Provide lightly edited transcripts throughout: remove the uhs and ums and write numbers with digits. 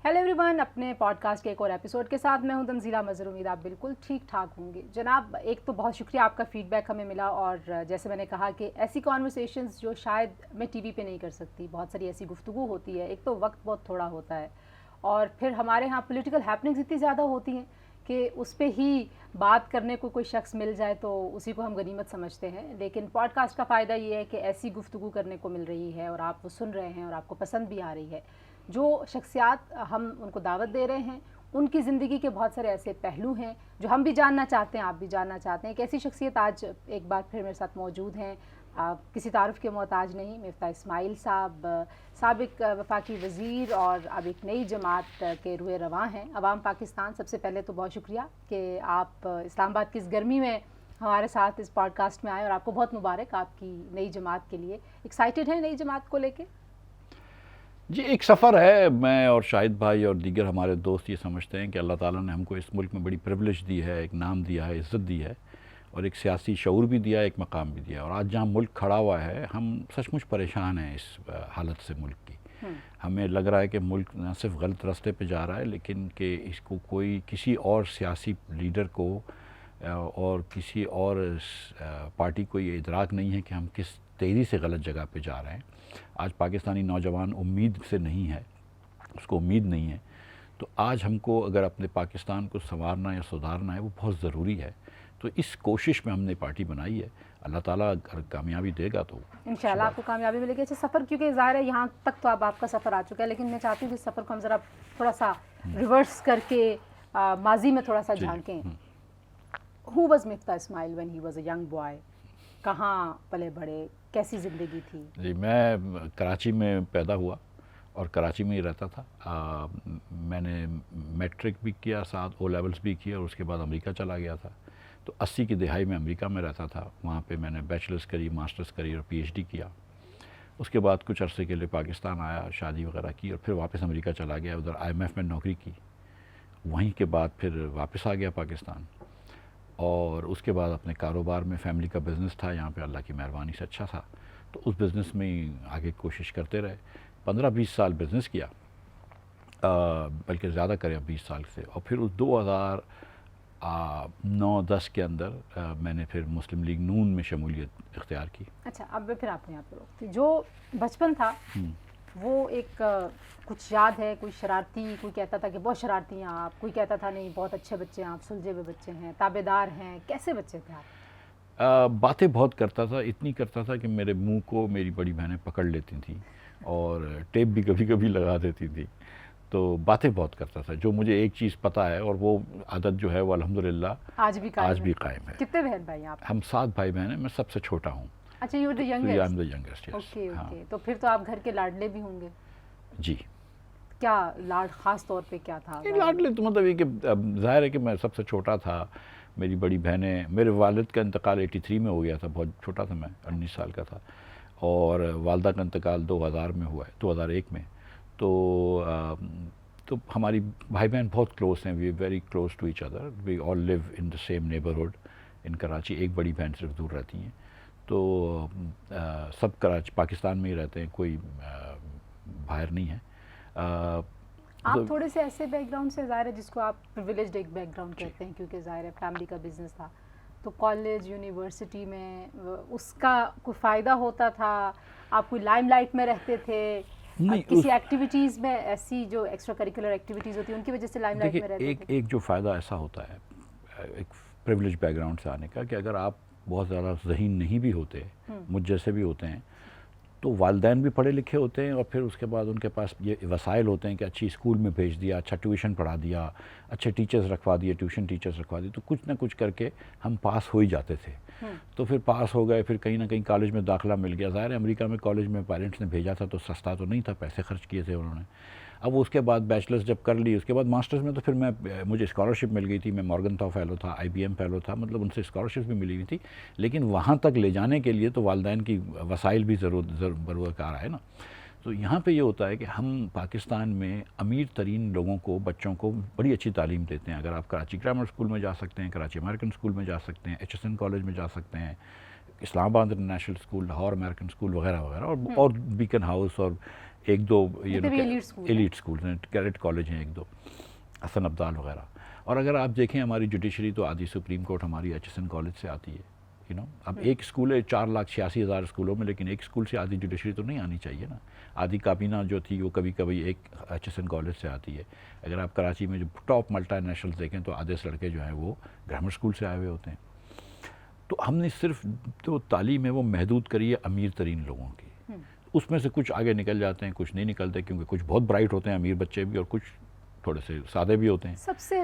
Hello every one, اپنے pod cost کے ایک اور ایپیسوڈ کے ساتھ میں ہوں تنزیلہ مظہر. امید آپ بالکل ٹھیک ٹھاک ہوں گے. جناب، ایک تو بہت شکریہ، آپ کا فیڈ بیک ہمیں ملا، اور جیسے میں نے کہا کہ ایسی کانورسیشنز جو شاید میں ٹی وی پہ نہیں کر سکتی، بہت ساری ایسی گفتگو ہوتی ہے. ایک تو وقت بہت تھوڑا ہوتا ہے، اور پھر ہمارے ہاں پولیٹیکل ہیپننگز اتنی زیادہ ہوتی ہیں کہ اس پہ ہی بات کرنے کو کوئی شخص مل جائے تو اسی کو ہم غنیمت سمجھتے ہیں. لیکن پوڈ کاسٹ کا فائدہ یہ ہے کہ ایسی گفتگو کرنے کو مل رہی ہے، اور آپ وہ سن رہے ہیں اور آپ کو پسند بھی آ رہی ہے. جو شخصیات ہم ان کو دعوت دے رہے ہیں، ان کی زندگی کے بہت سارے ایسے پہلو ہیں جو ہم بھی جاننا چاہتے ہیں، آپ بھی جاننا چاہتے ہیں. ایک ایسی شخصیت آج ایک بار پھر میرے ساتھ موجود ہیں. کسی تعارف کے محتاج نہیں، مفتاح اسماعیل صاحب سابق وفاقی وزیر اور اب ایک نئی جماعت کے روح رواں ہیں. عوام پاکستان، سب سے پہلے تو بہت شکریہ کہ آپ اسلام آباد کی اس گرمی میں ہمارے ساتھ اس پوڈ کاسٹ میں آئے، اور آپ کو بہت مبارک آپ کی نئی جماعت کے لیے. ایکسائٹیڈ ہیں نئی جماعت کو لے کے؟ جی، ایک سفر ہے. میں اور شاہد بھائی اور دیگر ہمارے دوست یہ سمجھتے ہیں کہ اللہ تعالیٰ نے ہم کو اس ملک میں بڑی پریولیج دی ہے، ایک نام دیا ہے، عزت دی ہے، اور ایک سیاسی شعور بھی دیا ہے، ایک مقام بھی دیا ہے. اور آج جہاں ملک کھڑا ہوا ہے، ہم سچ مچ پریشان ہیں اس حالت سے ملک کی. ہمیں لگ رہا ہے کہ ملک نہ صرف غلط راستے پہ جا رہا ہے، لیکن کہ اس کو کوئی کسی اور سیاسی لیڈر کو اور کسی اور پارٹی کو یہ ادراک نہیں ہے کہ ہم کس تیزی سے غلط جگہ پہ جا رہے ہیں. آج پاکستانی نوجوان امید سے نہیں ہے، اس کو امید نہیں ہے. تو آج ہم کو اگر اپنے پاکستان کو سنوارنا یا سدھارنا ہے، وہ بہت ضروری ہے. تو اس کوشش میں ہم نے پارٹی بنائی ہے. اللہ تعالیٰ اگر کامیابی دے گا تو انشاءاللہ آپ کو کامیابی ملے گی. اچھا، سفر کیونکہ ظاہر ہے یہاں تک تو اب آپ کا سفر آ چکا ہے، لیکن میں چاہتی ہوں کہ اس سفر کو ہم ذرا تھوڑا سا ریورس کر کے ماضی میں تھوڑا سا جھانکیں. Who was Miftah Ismail when he was a young boy? کہاں پلے بڑھے، کیسی زندگی تھی؟ جی، میں کراچی میں پیدا ہوا اور کراچی میں ہی رہتا تھا. میں نے میٹرک بھی کیا، ساتھ او لیولز بھی کیا، اور اس کے بعد امریکہ چلا گیا تھا. تو 80 کی دہائی میں امریکہ میں رہتا تھا. وہاں پہ میں نے بیچلرز کری، ماسٹرز کری اور پی ایچ ڈی کیا. اس کے بعد کچھ عرصے کے لیے پاکستان آیا، شادی وغیرہ کی، اور پھر واپس امریکہ چلا گیا. ادھر آئی ایم ایف میں نوکری کی. وہیں کے بعد پھر واپس آ گیا پاکستان، اور اس کے بعد اپنے کاروبار میں، فیملی کا بزنس تھا یہاں پہ، اللہ کی مہربانی سے اچھا تھا، تو اس بزنس میں ہی آگے کوشش کرتے رہے. 15-20 سال بزنس کیا، بلکہ زیادہ کریں 20 سال سے. اور پھر اس 2009-10 کے اندر میں نے پھر مسلم لیگ نون میں شمولیت اختیار کی. اچھا، اب پھر آپ نے یہاں پہ روک تھی. جو بچپن تھا وہ ایک کچھ یاد ہے؟ کوئی شرارتی، کوئی کہتا تھا کہ بہت شرارتی ہیں آپ، کوئی کہتا تھا نہیں بہت اچھے بچے ہیں آپ، سلجھے ہوئے بچے ہیں، تابع دار ہیں، کیسے بچے تھے آپ؟ باتیں بہت کرتا تھا. اتنی کرتا تھا کہ میرے منہ کو میری بڑی بہنیں پکڑ لیتی تھیں، اور ٹیپ بھی کبھی کبھی لگا دیتی تھی. تو باتیں بہت کرتا تھا. جو مجھے ایک چیز پتہ ہے، اور وہ عادت جو ہے وہ الحمدللہ آج بھی قائم ہے. کتنے بہن بھائی ہیں آپ؟ ہم 7 بھائی بہن ہیں. میں سب سے چھوٹا ہوں. اچھا، you are the youngest. Okay okay. تو پھر تو آپ گھر کے لاڈلے بھی ہوں گے. جی. کیا لاڈ خاص طور پہ کیا تھا؟ لاڈلے تو مطلب یہ کہ ظاہر ہے کہ میں سب سے چھوٹا تھا. میری بڑی بہنیں، میرے والد کا انتقال 83 میں ہو گیا تھا، بہت چھوٹا تھا میں، 19 سال کا تھا. اور والدہ کا انتقال 2000 میں ہوا ہے، 2001 میں. تو ہماری بھائی بہن بہت کلوز ہیں. We very close to each other. We all live in the same neighbourhood in Karachi. ایک بڑی بہن صرف دور رہتی ہیں. تو سب کراچی پاکستان میں ہی رہتے ہیں، کوئی باہر نہیں ہے. آپ تھوڑے سے ایسے بیک گراؤنڈ سے، ظاہر ہے جس کو آپ پریویلیجڈ ایک بیک گراؤنڈ کہتے ہیں، کیونکہ ظاہر ہے فیملی کا بزنس تھا. تو کالج، یونیورسٹی میں اس کا کوئی فائدہ ہوتا تھا؟ آپ کوئی لائم لائٹ میں رہتے تھے؟ کسی ایکٹیویٹیز میں ایسی جو ایکسٹرا کریکولر ایکٹیویٹیز ہوتی ہیں ان کی وجہ سے لائم لائٹ میں رہتے تھے؟ ایک جو فائدہ ایسا ہوتا ہے ایک پریویلیج بیک گراؤنڈ سے آنے کا، کہ اگر آپ بہت زیادہ ذہین نہیں بھی ہوتے، مجھ جیسے بھی ہوتے ہیں، تو والدین بھی پڑھے لکھے ہوتے ہیں، اور پھر اس کے بعد ان کے پاس یہ وسائل ہوتے ہیں کہ اچھی اسکول میں بھیج دیا، اچھا ٹیوشن پڑھا دیا، اچھے ٹیچرز رکھوا دیے، ٹیوشن ٹیچرز رکھوا دیے، تو کچھ نہ کچھ کر کے ہم پاس ہو ہی جاتے تھے. تو پھر پاس ہو گئے، پھر کہیں نہ کہیں کالج میں داخلہ مل گیا. ظاہر ہے امریکہ میں کالج میں پیرنٹس نے بھیجا تھا تو سستا تو نہیں تھا، پیسے خرچ کیے تھے انہوں نے. اب اس کے بعد بیچلرز جب کر لی، اس کے بعد ماسٹرز میں تو پھر مجھے اسکالرشپ مل گئی تھی. میں مارگن تھا فیلو تھا، آئی بی ایم فیلو تھا، مطلب ان سے اسکالرشپ بھی ملی ہوئی تھی. لیکن وہاں تک لے جانے کے لیے تو والدین کی وسائل بھی بروقار ہے نا. تو یہاں پہ یہ ہوتا ہے کہ ہم پاکستان میں امیر ترین لوگوں کو، بچوں کو بڑی اچھی تعلیم دیتے ہیں. اگر آپ کراچی گرامر اسکول میں جا سکتے ہیں، کراچی امریکن اسکول میں جا سکتے ہیں، ایچ ایس این کالج میں جا سکتے ہیں، اسلام آباد international school, Lahore American school وغیرہ وغیرہ، اور بیکن ہاؤس اور ایک دو ایلیٹ اسکول ہیں, کیڈٹ کالج ہیں ایک دو, حسن ابدال وغیرہ. اور اگر آپ دیکھیں ہماری جوڈیشری تو آدھی سپریم کورٹ ہماری HSN کالج سے آتی ہے, اب ایک اسکول ہے 4,86,000 اسکولوں میں, لیکن ایک اسکول سے آدھی جوڈیشری تو نہیں آنی چاہیے نا. آدھی کابینہ جو تھی وہ کبھی کبھی ایک HSN کالج سے آتی ہے. اگر آپ کراچی میں جو ٹاپ ملٹا نیشنل دیکھیں تو آدھے سے لڑکے جو ہیں وہ گرامر اسکول سے آئے ہوئے ہوتے ہیں. تو ہم نے صرف جو تعلیم ہے وہ محدود کری ہے امیر ترین لوگوں کی. اس میں سے کچھ آگے نکل جاتے ہیں, کچھ نہیں نکلتے, کیونکہ کچھ بہت برائٹ ہوتے ہیں امیر بچے بھی, اور کچھ تھوڑے سے سادے بھی ہوتے ہیں. سب سے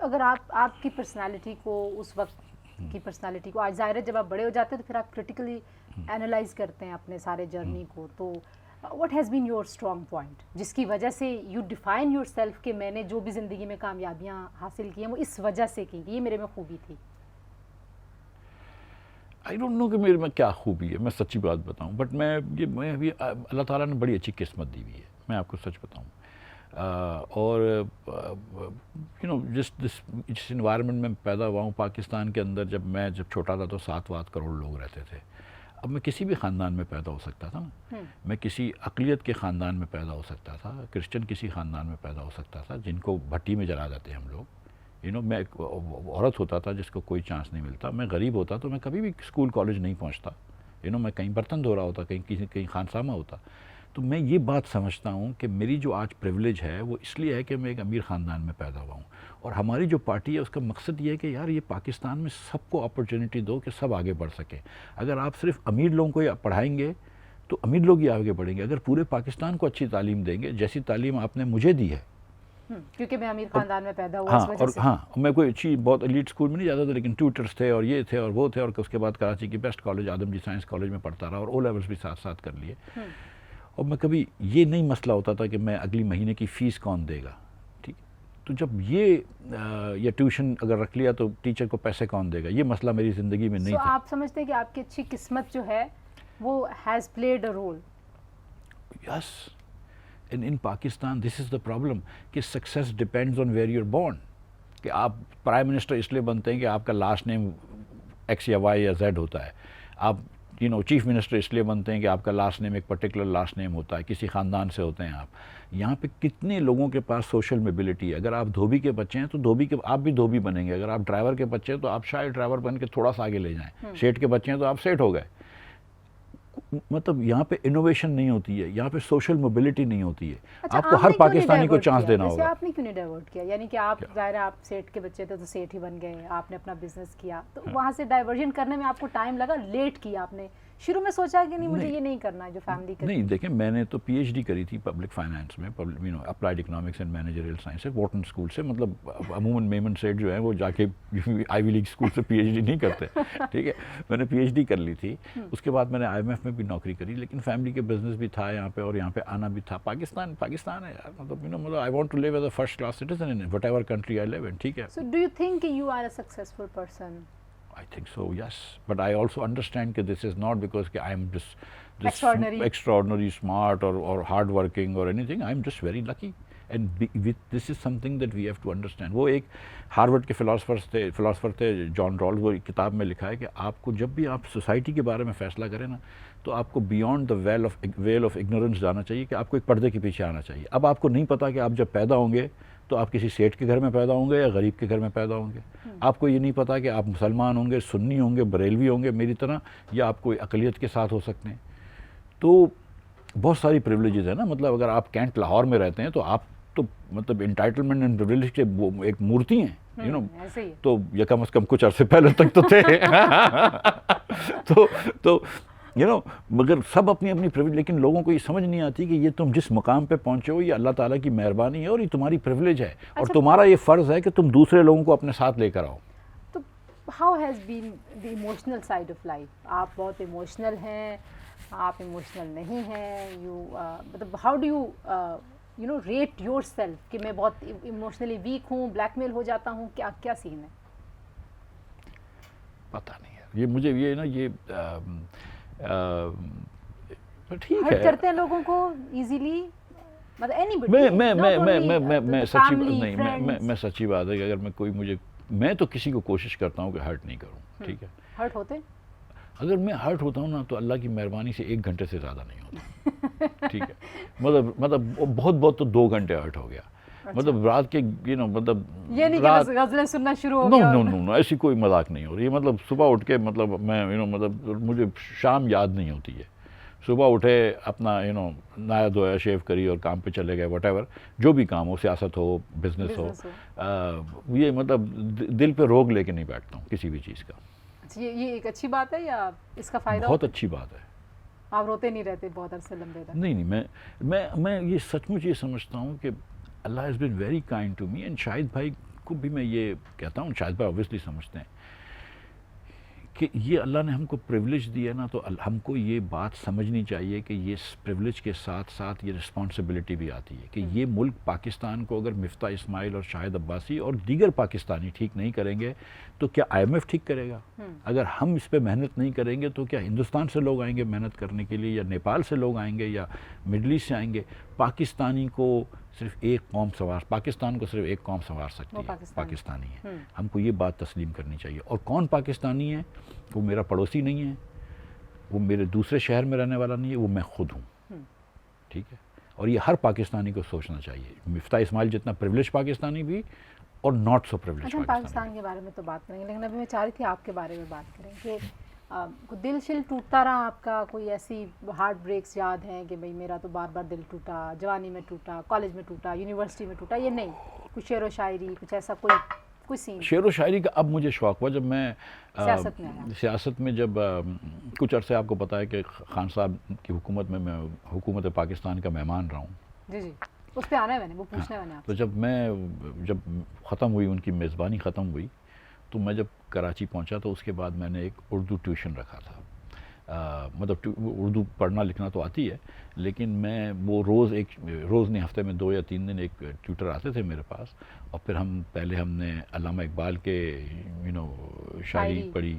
اگر آپ کی پرسنالٹی کو, اس وقت کی پرسنالٹی کو, آج ظاہر ہے جب آپ بڑے ہو جاتے ہیں تو پھر آپ کرٹیکلی اینالائز کرتے ہیں اپنے سارے جرنی کو, تو what has been your strong point جس کی وجہ سے یو ڈیفائن یور سیلف کہ میں نے جو بھی زندگی میں کامیابیاں حاصل کی ہیں وہ اس وجہ سے کی, یہ میرے میں خوبی تھی؟ آئی ڈونٹ نو کہ میرے میں کیا خوبی ہے, میں سچی بات بتاؤں, بٹ میں ابھی اللہ تعالیٰ نے بڑی اچھی قسمت دی ہوئی ہے, میں آپ کو سچ بتاؤں. اور جس انوائرمنٹ میں پیدا ہوا ہوں پاکستان کے اندر, جب چھوٹا تھا تو 7 کروڑ لوگ رہتے تھے. اب میں کسی بھی خاندان میں پیدا ہو سکتا تھا نا, میں کسی اقلیت کے خاندان میں پیدا ہو سکتا تھا, کرسچن کسی خاندان میں پیدا ہو سکتا تھا جن کو بھٹی میں جلا دیتے ہم لوگ. میں ایک عورت ہوتا تھا جس کو کوئی چانس نہیں ملتا, میں غریب ہوتا تو میں کبھی بھی اسکول کالج نہیں پہنچتا, میں کہیں برتن دھو رہا ہوتا, کہیں خانسامہ ہوتا. تو میں یہ بات سمجھتا ہوں کہ میری جو آج پریولیج ہے وہ اس لیے ہے کہ میں ایک امیر خاندان میں پیدا ہوا ہوں. اور ہماری جو پارٹی ہے اس کا مقصد یہ ہے کہ یار یہ پاکستان میں سب کو اپرچونٹی دو کہ سب آگے بڑھ سکیں. اگر آپ صرف امیر لوگوں کو پڑھائیں گے تو امیر لوگ ہی آگے بڑھیں گے. اگر پورے پاکستان کو اچھی تعلیم دیں گے, جیسی تعلیم آپ نے مجھے دی ہے, کیونکہ میں امیر خاندان میں پیدا ہوا اس وجہ سے. میں کوئی اچھی بہت ایلیٹ اسکول میں نہیں جاتا تھا, لیکن ٹیوٹرز تھے اور یہ تھے اور وہ تھے, اور اس کے بعد کراچی کی بیسٹ کالج آدم جی سائنس کالج میں پڑھتا رہا, اور او لیولز بھی ساتھ ساتھ کر لیے. اور میں کبھی یہ نہیں مسئلہ ہوتا تھا کہ میں اگلی مہینے کی فیس کون دے گا, ٹھیک. تو جب یہ ٹیوشن اگر رکھ لیا تو ٹیچر کو پیسے کون دے گا, یہ مسئلہ میری زندگی میں نہیں تھا. آپ سمجھتے ہیں کہ آپ کی اچھی قسمت جو ہے وہ has played a role? Yes. In Pakistan this is the problem کہ success depends on where you're born. کہ آپ پرائم منسٹر اس لیے بنتے ہیں کہ آپ کا لاسٹ نیم ایکس یا وائی یا زیڈ ہوتا ہے. آپ چیف منسٹر اس لیے بنتے ہیں کہ آپ کا لاسٹ نیم ایک پرٹیکولر لاسٹ نیم ہوتا ہے, کسی خاندان سے ہوتے ہیں آپ. یہاں پہ کتنے لوگوں کے پاس سوشل موبلٹی ہے. اگر آپ دھوبی کے بچے ہیں تو آپ بھی دھوبی بنیں گے. اگر آپ ڈرائیور کے بچے ہیں تو آپ شاید ڈرائیور بن کے تھوڑا سا آگے لے جائیں. سیٹ کے بچے ہیں تو آپ سیٹ ہو گئے. مطلب یہاں پہ انوویشن نہیں ہوتی ہے, یہاں پہ سوشل موبلٹی نہیں ہوتی ہے. آپ کو ہر پاکستانی کو چانس دینا ہوگا. آپ نے کیوں نہیں ڈائیورٹ کیا؟ یعنی کہ آپ ظاہر آپ سیٹ کے بچے تھے تو سیٹ ہی بن گئے, آپ نے اپنا بزنس کیا, تو وہاں سے ڈائیورژن کرنے میں آپ کو ٹائم لگا, لیٹ کیا آپ نے, شروع میں سوچا کہ نہیں مجھے یہ نہیں کرنا جو فیملی کا. نہیں دیکھیں, میں نے تو PhD کری تھی پبلک فائنانس میں, applied economics and managerial science سے, وارٹن اسکول سے. مطلب عموماً میمن سیٹ جو ہیں وہ جا کے آئی وی لیگ اسکول سے PhD نہیں کرتے, ٹھیک ہے. میں نے PhD کر لی تھی. اس کے بعد میں نے IMF میں بھی نوکری کری, لیکن فیملی کے بزنس بھی تھا یہاں پہ, اور یہاں پہ آنا بھی تھا. پاکستان ہے یار, مطلب I want to live as a first class citizen in whatever country I live in, ٹھیک ہے. So do you think you are a successful person? I think so, yes. But I also understand that this is not because I am just extraordinary smart or hard working or anything. I am just very lucky. And this is something that we have to understand. وہ ایک Harvard کے philosopher تھے جان رالز, وہ کتاب میں لکھا ہے کہ آپ کو جب بھی آپ سوسائٹی کے بارے میں فیصلہ کریں نا, تو آپ کو beyond the veil of ignorance جانا چاہیے, کہ آپ کو ایک پردے کے پیچھے آنا چاہیے. اب آپ کو نہیں پتا کہ آپ جب پیدا ہوں گے تو آپ کسی سیٹ کے گھر میں پیدا ہوں گے یا غریب کے گھر میں پیدا ہوں گے. آپ کو یہ نہیں پتا کہ آپ مسلمان ہوں گے, سنی ہوں گے, بریلوی ہوں گے میری طرح, یا آپ کوئی اقلیت کے ساتھ ہو سکتے ہیں. تو بہت ساری پریولیجز ہیں نا. مطلب اگر آپ کینٹ لاہور میں رہتے ہیں تو آپ تو مطلب انٹائٹلمنٹ اینڈ پریولیج کے ایک مورتی ہیں, تو یہ کم از کم کچھ عرصے پہلے تک تو تھے. تو مگر سب اپنی اپنی پریولیج, لیکن لوگوں کو یہ سمجھ نہیں آتی کہ یہ تم جس مقام پہ پہنچے ہو یہ اللہ تعالیٰ کی مہربانی ہے, اور یہ تمہاری پریولیج ہے, اور تمہارا یہ فرض ہے کہ تم دوسرے لوگوں کو اپنے ساتھ لے کر آؤ. تو how has been the emotional side of life? آپ بہت ایموشنل ہیں, آپ ایموشنل نہیں ہیں, مطلب how do you rate your self کہ میں بہت ایموشنلی ویک ہوں, بلیک میل ہو جاتا ہوں, کیا سین ہے؟ پتہ نہیں ہے یہ مجھے, یہ نا یہ ٹھیک ہے, ہرٹ کرتے ہیں لوگوں کو ایزیلی, مطلب اینی بڈی. میں سچی بات ہے کہ اگر میں تو کسی کو کوشش کرتا ہوں کہ ہرٹ نہیں کروں, ٹھیک ہے. ہرٹ ہوتے اگر میں ہرٹ ہوتا ہوں نا تو اللہ کی مہربانی سے 1 گھنٹے سے زیادہ نہیں ہوتا. ٹھیک ہے, مطلب بہت تو 2 گھنٹے ہرٹ ہو گیا. مطلب رات کے مطلب یہ نہیں کہ غزلیں سننا شروع ہو گیا. نو ایسی کوئی مذاق نہیں ہو رہی. مطلب صبح اٹھ کے مطلب میں مطلب مجھے شام یاد نہیں ہوتی ہے. صبح اٹھے, اپنا نہایا دھویا, شیو کری اور کام پہ چلے گئے, واٹ ایور جو بھی کام ہو, سیاست ہو, بزنس ہو, یہ مطلب دل پہ روگ لے کے نہیں بیٹھتا ہوں کسی بھی چیز کا. یہ ایک اچھی بات ہے یا اس کا فائدہ؟ بہت اچھی بات ہے. آپ روتے نہیں رہتے بہت عرصے لمبے تک؟ نہیں, میں یہ سچ مچ یہ سمجھتا ہوں کہ Allah has been very kind to me. And Shahid بھائی کو بھی میں یہ کہتا ہوں, شاہد بھائی اوبویسلی سمجھتے ہیں کہ یہ اللہ نے ہم کو پریولیج دیا نا, تو ہم کو یہ بات سمجھنی چاہیے کہ یہ پریولیج کے ساتھ ساتھ یہ رسپانسبلٹی بھی آتی ہے کہ یہ ملک پاکستان کو اگر مفتاح اسماعیل اور شاہد عباسی اور دیگر پاکستانی ٹھیک نہیں کریں گے تو کیا IMF ٹھیک کرے گا؟ اگر ہم اس پہ محنت نہیں کریں گے تو کیا ہندوستان سے لوگ آئیں گے محنت کرنے کے لیے, یا نیپال سے لوگ آئیں گے, یا مڈل ایسٹ سے آئیں گے؟ پاکستانی کو صرف ایک قوم پاکستان کو صرف ایک قوم سنوار سکتی ہے, پاکستانی ہے. ہم کو یہ بات تسلیم کرنی چاہیے. اور کون پاکستانی ہے؟ وہ میرا پڑوسی نہیں ہے, وہ میرے دوسرے شہر میں رہنے والا نہیں ہے, وہ میں خود ہوں. ٹھیک ہے, اور یہ ہر پاکستانی کو سوچنا چاہیے. مفتاح اسماعیل جتنا پریولیج پاکستانی بھی, اور ناٹ سو پریولیج پاکستان کے بارے میں تو بات کریں گے, لیکن ابھی میں چاہ رہی تھی آپ کے بارے میں بات کریں کہ دل شل ٹوٹتا رہا آپ کا؟ کوئی ایسی ہارٹ بریکس یاد ہیں کہ بھئی میرا تو بار بار دل ٹوٹا, جوانی میں ٹوٹا, کالج میں ٹوٹا, یونیورسٹی میں ٹوٹا؟ یہ نہیں, کچھ شعر و شاعری, کچھ ایسا کوئی سین؟ شعر و شاعری کا اب مجھے شوق ہوا جب میں سیاست میں جب کچھ عرصے, آپ کو پتا ہے کہ خان صاحب کی حکومت میں حکومت پاکستان کا مہمان رہا ہوں. جی اس پہ آنا ہے میں نے, وہ پوچھنا ہے میں نے آپ سے. تو جب ختم ہوئی ان کی میزبانی ختم ہوئی, تو میں جب کراچی پہنچا تو اس کے بعد میں نے ایک اردو ٹیوشن رکھا تھا. مطلب اردو پڑھنا لکھنا تو آتی ہے, لیکن میں وہ روز نہیں, ہفتے میں 2 یا 3 دن ایک ٹیوٹر آتے تھے میرے پاس, اور پھر ہم نے علامہ اقبال کے شاعری پڑھی.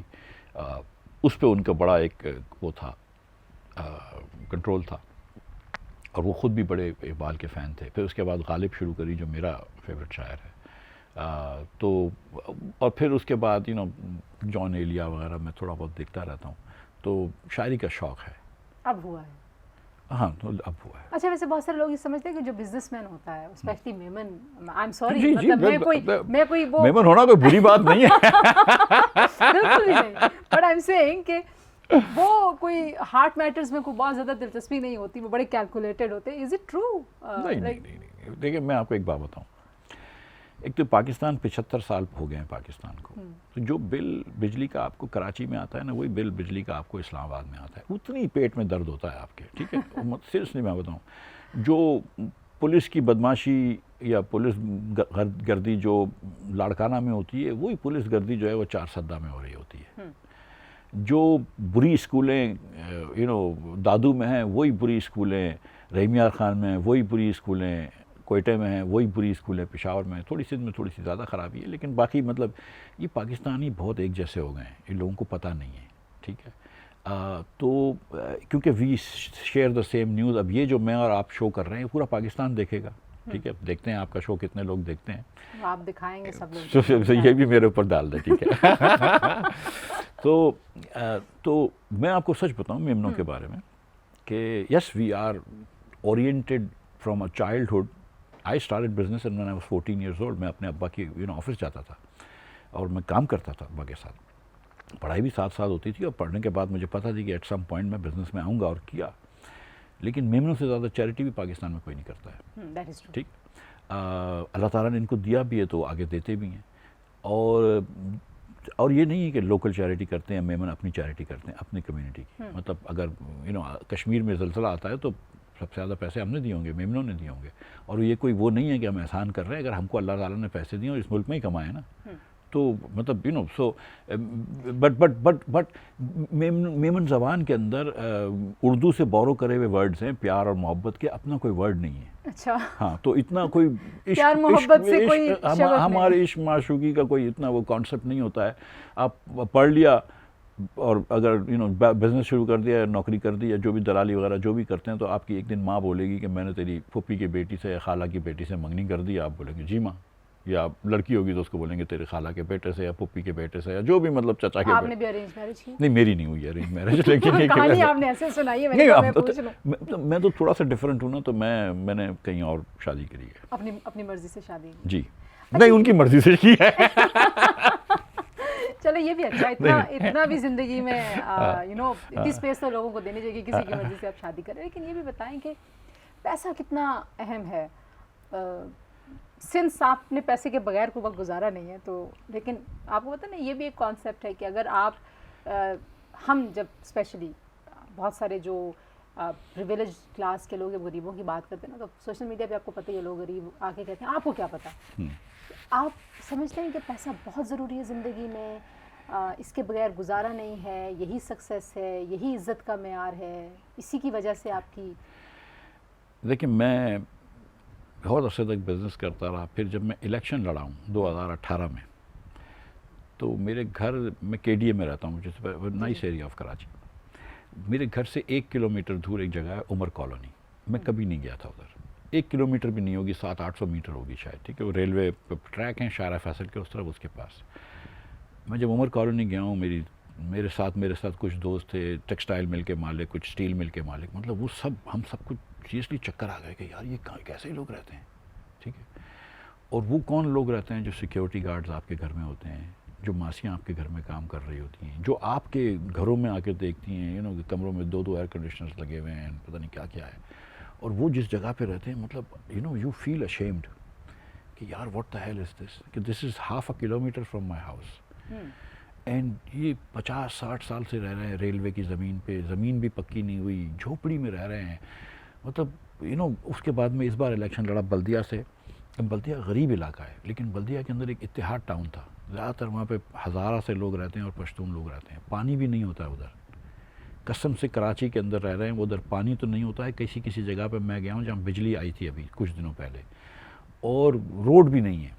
اس پہ ان کا بڑا ایک وہ تھا, کنٹرول تھا, اور وہ خود بھی بڑے اقبال کے فین تھے. پھر اس کے بعد غالب شروع کری جو میرا فیوریٹ شاعر ہے. تو اور پھر اس کے بعد جان ایلیا وغیرہ میں تھوڑا بہت دیکھتا رہتا ہوں. تو شاعری کا شوق ہے. اب ہوا ہے؟ ہاں, تو اب ہوا ہے. اچھا, ویسے بہت سارے لوگ یہ سمجھتے ہیں کہ جو بزنس مین ہوتا ہے, especially Memon, I am sorry, مطلب میں کوئی وہ میمن ہونا کوئی بری بات نہیں ہے, بالکل بھی نہیں, بٹ آئی ایم سیئنگ کہ وہ کوئی ہارٹ میٹرز میں کوئی بہت زیادہ دلچسپی نہیں ہوتی, وہ بڑے کیلکولیٹڈ ہوتے ہیں. Is it true? نہیں. دیکھیں, میں آپ کو ایک بات بتاؤں. ایک تو پاکستان 75 سال ہو گئے ہیں پاکستان کو, تو جو بل بجلی کا آپ کو کراچی میں آتا ہے نا, وہی بل بجلی کا آپ کو اسلام آباد میں آتا ہے. اتنی پیٹ میں درد ہوتا ہے آپ کے. ٹھیک ہے, سیریسلی میں بتاؤں, جو پولیس کی بدماشی یا پولیس گردی جو لاڑکانہ میں ہوتی ہے, وہی پولیس گردی جو ہے وہ 4 سدہ میں ہو رہی ہوتی ہے. جو بری اسکولیں دادو میں ہیں, وہی بری اسکولیں رحیم یار خان میں ہیں, وہی بری اسکولیں کوئٹے میں ہیں, وہی بری اسکولیں پشاور میں ہیں. تھوڑی سندھ میں تھوڑی سی زیادہ خرابی ہے, لیکن باقی مطلب یہ پاکستانی بہت ایک جیسے ہو گئے ہیں, یہ لوگوں کو پتہ نہیں ہے. ٹھیک ہے, تو کیونکہ we share the same news. اب یہ جو میں اور آپ شو کر رہے ہیں پورا پاکستان دیکھے گا. ٹھیک ہے, دیکھتے ہیں آپ کا شو کتنے لوگ دیکھتے ہیں, آپ دکھائیں گے سب لوگ, یہ بھی میرے اوپر ڈال دیں. ٹھیک ہے. تو میں آپ کو سچ بتاؤں میمنوں کے بارے میں کہ yes, we are oriented from a childhood. I started business and when I was 14 years old. میں اپنے ابا کی آفس جاتا تھا اور میں کام کرتا تھا ابا کے ساتھ. پڑھائی بھی ساتھ ہوتی تھی, اور پڑھنے کے بعد مجھے پتہ تھی کہ ایٹ سم پوائنٹ میں بزنس میں آؤں گا, اور کیا. لیکن میمنوں سے زیادہ چیریٹی بھی پاکستان میں کوئی نہیں کرتا ہے. ٹھیک, اللہ تعالیٰ نے ان کو دیا بھی ہے تو آگے دیتے بھی ہیں. اور یہ نہیں ہے کہ لوکل چیریٹی کرتے ہیں, میمن اپنی چیریٹی کرتے ہیں اپنی کمیونٹی کی. مطلب اگر کشمیر میں زلزلہ آتا ہے تو سب سے زیادہ پیسے ہم نے دیے ہوں گے, میمنوں نے دیے ہوں گے. اور یہ کوئی وہ نہیں ہے کہ ہم احسان کر رہے ہیں. اگر ہم کو اللہ تعالیٰ نے پیسے دیے اور اس ملک میں ہی کمائے نا, تو مطلب سو بٹ میمن زبان کے اندر اردو سے بورو کرے ہوئے ورڈز ہیں, پیار اور محبت کے, اپنا کوئی ورڈ نہیں ہے. اچھا, ہاں, تو اتنا کوئی پیار محبت سے کوئی ہمارے عشق معشوقی کا کوئی اتنا وہ کانسیپٹ نہیں ہوتا ہے. آپ پڑھ لیا اور اگر بزنس شروع کر دیا, نوکری کر دی, یا جو بھی دلالی وغیرہ جو بھی کرتے ہیں, تو آپ کی ایک دن ماں بولے گی کہ میں نے تیری پھوپھی کی بیٹی سے, خالہ کی بیٹی سے منگنی کر دی. آپ بولیں گے جی ماں. یا لڑکی ہوگی تو اس کو بولیں گے تیرے خالہ کے بیٹے سے یا پھپھی کے بیٹے سے یا جو بھی مطلب چچا کے آپ بیٹے. نے بھی ارینج میرج کی؟ نہیں میری نہیں ہوئی ارینج میرج, لیکن یہ کہانی آپ نے ایسے سنائی ہے, میں پوچھ لوں. میں تو تھوڑا سا ڈفرینٹ ہوں نا, تو میں نے کہیں اور شادی کری ہے. اپنی مرضی سے شادی؟ جی نہیں, ان کی مرضی سے کی ہے. چلو یہ بھی اچھا, اتنا بھی زندگی میں اتنی اسپیس تو لوگوں کو دینی چاہیے کہ کسی کی مرضی سے آپ شادی کریں. لیکن یہ بھی بتائیں کہ پیسہ کتنا اہم ہے. سنس آپ نے پیسے کے بغیر کوئی وقت گزارا نہیں ہے, تو لیکن آپ کو پتہ نا یہ بھی ایک کانسیپٹ ہے کہ اگر آپ ہم جب اسپیشلی بہت سارے جو پریویلیج کلاس کے لوگ جب غریبوں کی بات کرتے ہیں نا, تو سوشل میڈیا پہ آپ کو پتہ ہے لوگ غریب آ کے کہتے ہیں آپ کو کیا پتہ. آپ سمجھتے ہیں کہ پیسہ بہت ضروری ہے زندگی میں, اس کے بغیر گزارا نہیں ہے, یہی سکسیس ہے, یہی عزت کا معیار ہے, اسی کی وجہ سے آپ کی؟ دیکھیں میں بہت عرصے تک بزنس کرتا رہا. پھر جب میں الیکشن لڑا ہوں 2018 میں, تو میرے گھر, میں کے ڈی اے میں رہتا ہوں, جس نائس ایریا آف کراچی. میرے گھر سے 1 کلومیٹر دور ایک جگہ ہے عمر کالونی. میں کبھی نہیں گیا تھا ادھر. 1 کلومیٹر بھی نہیں ہوگی, 700-800 میٹر ہوگی شاید, ٹھیک ہے. وہ ریلوے ٹریک ہیں شارع فیصل کے اس طرف, اس کے پاس. میں جب عمر کالونی گیا ہوں, میرے ساتھ کچھ دوست تھے, ٹیکسٹائل مل کے مالک, کچھ اسٹیل مل کے مالک. مطلب وہ ہم سب کچھ سیریسلی چکر آ گئے کہ یار یہ کیسے لوگ رہتے ہیں, ٹھیک ہے. اور وہ کون لوگ رہتے ہیں جو سیکیورٹی گارڈز آپ کے گھر میں ہوتے ہیں, جو ماسیاں آپ کے گھر میں کام کر رہی ہوتی ہیں, جو آپ کے گھروں میں آ کے دیکھتی ہیں کمروں میں 2 ایئر کنڈیشنرز لگے ہوئے ہیں, پتہ نہیں کیا کیا ہے. اور وہ جس جگہ پہ رہتے ہیں, مطلب یو فیل اشیمڈ کہ یار واٹ دا ہیل از دس, کہ دس از ½ kilometre from my house. And یہ 50-60 سال سے رہ رہے ہیں ریلوے کی زمین پہ, زمین بھی پکی نہیں ہوئی, جھوپڑی میں رہ رہے ہیں. مطلب اس کے بعد میں اس بار الیکشن لڑا بلدیہ سے. بلدیہ غریب علاقہ ہے, لیکن بلدیہ کے اندر ایک اتحاد ٹاؤن تھا. زیادہ تر وہاں پہ ہزارہ سے لوگ رہتے ہیں اور پشتون لوگ رہتے ہیں. پانی بھی نہیں ہوتا ہے ادھر. قسم سے کراچی کے اندر رہ رہے ہیں, ادھر پانی تو نہیں ہوتا ہے. کسی جگہ پہ میں گیا ہوں جہاں بجلی آئی تھی ابھی کچھ دنوں پہلے, اور روڈ بھی نہیں ہے.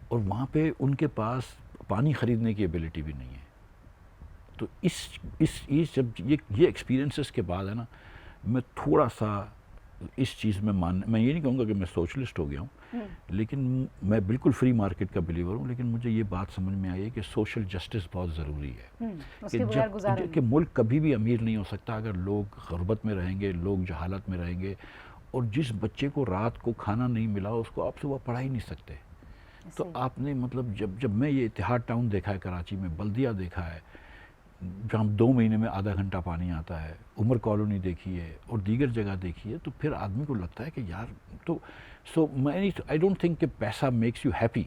اور وہاں پہ ان کے پاس پانی خریدنے کی ایبلٹی بھی نہیں ہے. تو جب یہ ایکسپیرینسز کے بعد ہے نا, میں تھوڑا سا اس چیز میں میں یہ نہیں کہوں گا کہ میں سوشلسٹ ہو گیا ہوں, لیکن میں بالکل فری مارکیٹ کا بلیور ہوں. لیکن مجھے یہ بات سمجھ میں آئی ہے کہ سوشل جسٹس بہت ضروری ہے. کہ ملک کبھی بھی امیر نہیں ہو سکتا اگر لوگ غربت میں رہیں گے, لوگ جہالت میں رہیں گے. اور جس بچے کو رات کو کھانا نہیں ملا اس کو آپ صبح پڑھا ہی نہیں سکتے. تو آپ نے مطلب جب میں یہ اتحاد ٹاؤن دیکھا ہے کراچی میں, بلدیہ دیکھا ہے جہاں 2 مہینے میں آدھا گھنٹہ پانی آتا ہے, عمر کالونی دیکھی ہے اور دیگر جگہ دیکھی ہے, تو پھر آدمی کو لگتا ہے کہ یار تو آئی ڈونٹ تھنک کہ پیسہ میکس یو ہیپی,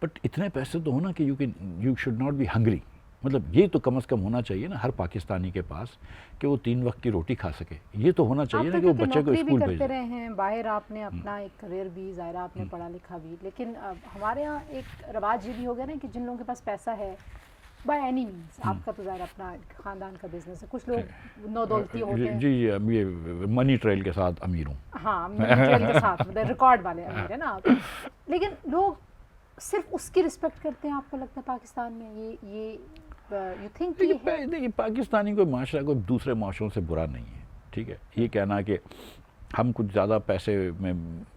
بٹ اتنے پیسے تو ہونا کہ you should not be hungry. مطلب یہ تو کم از کم ہونا چاہیے نا ہر پاکستانی کے پاس کہ وہ 3 وقت کی روٹی کھا سکے. یہ تو ہونا چاہیے نا کہ وہ بچے کو اسکول بھیج کرتے رہے ہیں باہر, آپ نے اپنا ایک کریئر بھی, ظاہرہ آپ نے پڑھا لکھا بھی. لیکن ہمارے ہاں ایک رواج یہ بھی ہو گیا نا کہ جن لوگوں کے پاس پیسہ ہے بائی اینی مینس, آپ کا تو ظاہر اپنا خاندان کا بزنس ہے, کچھ لوگ نو دولتی ہوتے ہیں. جی یہ منی ٹریل کے ساتھ امیر ہوں. ہاں منی ٹریل کے ساتھ ریکارڈ والے امیر ہیں نا آپ. لیکن لوگ صرف اس کی رسپیکٹ کرتے ہیں, آپ کو لگتا ہے پاکستان میں یہ یو تھنک دیکھیے پاکستانی کوئی معاشرہ کوئی دوسرے معاشروں سے برا نہیں ہے, ٹھیک ہے. یہ کہنا کہ ہم کچھ زیادہ پیسے میں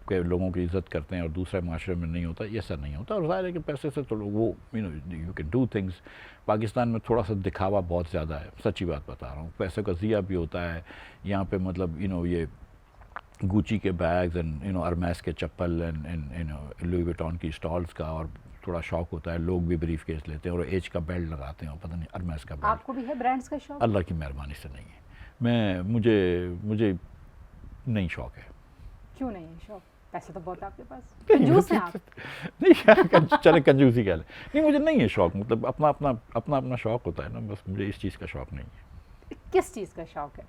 کے لوگوں کی عزت کرتے ہیں اور دوسرے معاشرے میں نہیں ہوتا, یہ ایسا نہیں ہوتا. اور ظاہر ہے کہ پیسے سے تو وہ you can do things. Pakistan میں تھوڑا سا دکھاوا بہت زیادہ ہے, سچی بات بتا رہا ہوں. پیسے کا ضیاع بھی ہوتا ہے یہاں پہ. مطلب یہ گوچی کے بیگز اینڈ ارمیس کے چپل اینڈ لوئی ویٹون کی اسٹالز کا اور تھوڑا شوق ہوتا ہے. لوگ بھی بریف کیس لیتے ہیں اور ایج کا بیلٹ لگاتے ہیں, اور پتہ نہیں ارمیس کا بیلٹ. آپ کو بھی ہے برانڈز کا شوق؟ اللہ کی مہربانی سے نہیں ہے. مجھے نہیں شوق ہے. کیوں نہیں ہے شوق؟ پیسے تو بہت آپ کے پاس, کنجوس ہیں آپ. نہیں چلے کنجوسی کہہ لیں. نہیں مجھے نہیں ہے شوق, مطلب اپنا شوق ہوتا ہے نا, بس مجھے اس چیز کا شوق نہیں ہے. کس چیز کا شوق ہے؟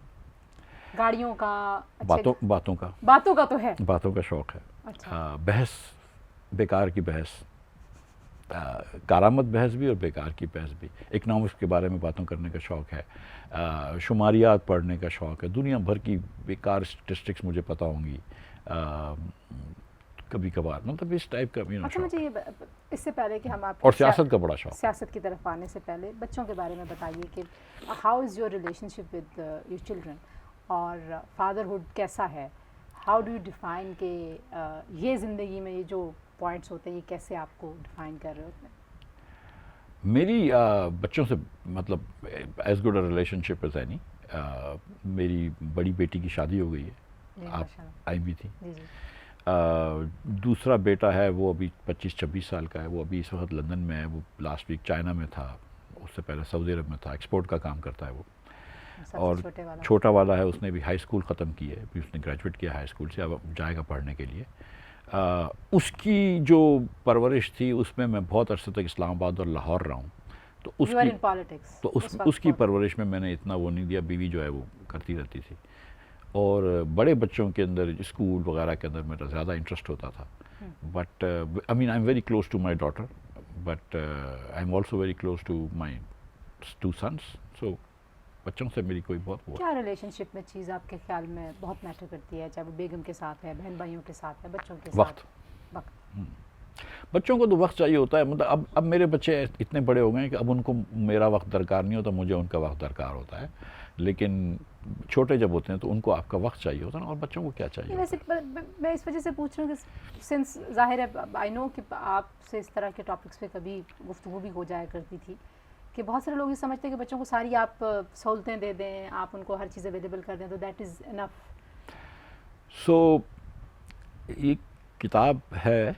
گاڑیوں کا؟ باتوں کا. باتوں کا تو ہے, باتوں کا شوق ہے. اچھا. بحث, بیکار کی بحث, کارآمد بحث بھی اور بیکار کی بحث بھی. اکنامکس کے بارے میں باتوں کرنے کا شوق ہے, شماریات پڑھنے کا شوق ہے. دنیا بھر کی بیکار اسٹیٹسٹکس مجھے پتہ ہوں گی کبھی کبھار, مطلب اس ٹائپ کا. اچھا مجھے اس سے پہلے کہ ہم آپ اور سیاست کا بڑا شوق. سیاست کی طرف آنے سے پہلے بچوں کے بارے میں بتائیے کہ how is your relation ship with your children, اور فادرہڈ کیسا ہے, ہاؤ ڈو یو ڈیفائن کہ یہ زندگی میں یہ جو پوائنٹس ہوتے ہیں یہ کیسے آپ کو ڈیفائن کر رہے ہوتے ہیں؟ میری بچوں سے مطلب as good a relation ship as any. میری بڑی بیٹی کی شادی ہو گئی ہے, آپ آئی بھی تھی. جی جی. دوسرا بیٹا ہے وہ ابھی 25-26 سال کا ہے, وہ ابھی اس وقت لندن میں ہے. وہ لاسٹ ویک چائنا میں تھا, اس سے پہلے سعودی عرب میں تھا, ایکسپورٹ کا کام کرتا ہے وہ. اور چھوٹا والا ہے, اس نے بھی ہائی اسکول ختم کی ہے, ابھی اس نے گریجویٹ کیا ہائی اسکول سے, اب جائے گا پڑھنے کے لیے. اس کی جو پرورش تھی اس میں بہت عرصے تک اسلام آباد اور لاہور رہا ہوں, تو اس کی پرورش میں نے اتنا وہ نہیں دیا. بیوی جو ہے وہ کرتی رہتی تھی, اور بڑے بچوں کے اندر اسکول وغیرہ کے اندر میرا زیادہ انٹرسٹ ہوتا تھا. But I mean I am very close to my daughter, but I am also very close to my 2 sons. So بچوں سے میری کوئی بہت کیا ریلیشن شپ میں چیز آپ کے خیال میں بہت میٹر کرتی ہے, چاہے وہ بیگم کے ساتھ ہے, بہن بھائیوں کے ساتھ ہے, بچوں کے ساتھ؟ وقت. بچوں کو تو وقت چاہیے ہوتا ہے. مطلب اب میرے بچے اتنے بڑے ہو گئے ہیں کہ اب ان کو میرا وقت درکار نہیں ہوتا, مجھے ان کا وقت درکار ہوتا ہے. لیکن چھوٹے جب ہوتے ہیں تو ان کو آپ کا وقت چاہیے ہوتا ہے نا, اور بچوں کو کیا چاہیے. ویسے میں اس وجہ سے پوچھ رہا ہوں کہ سنس ظاہر ہے آئی نو کہ آپ سے اس طرح کے ٹاپکس پہ کبھی گفتگو بھی ہو جایا کرتی تھی, کہ بہت سارے لوگ یہ سمجھتے ہیں کہ بچوں کو ساری آپ سہولتیں دے دیں, آپ ان کو ہر چیز اویلیبل کر دیں تو دیٹ از انف. سو ایک کتاب ہے,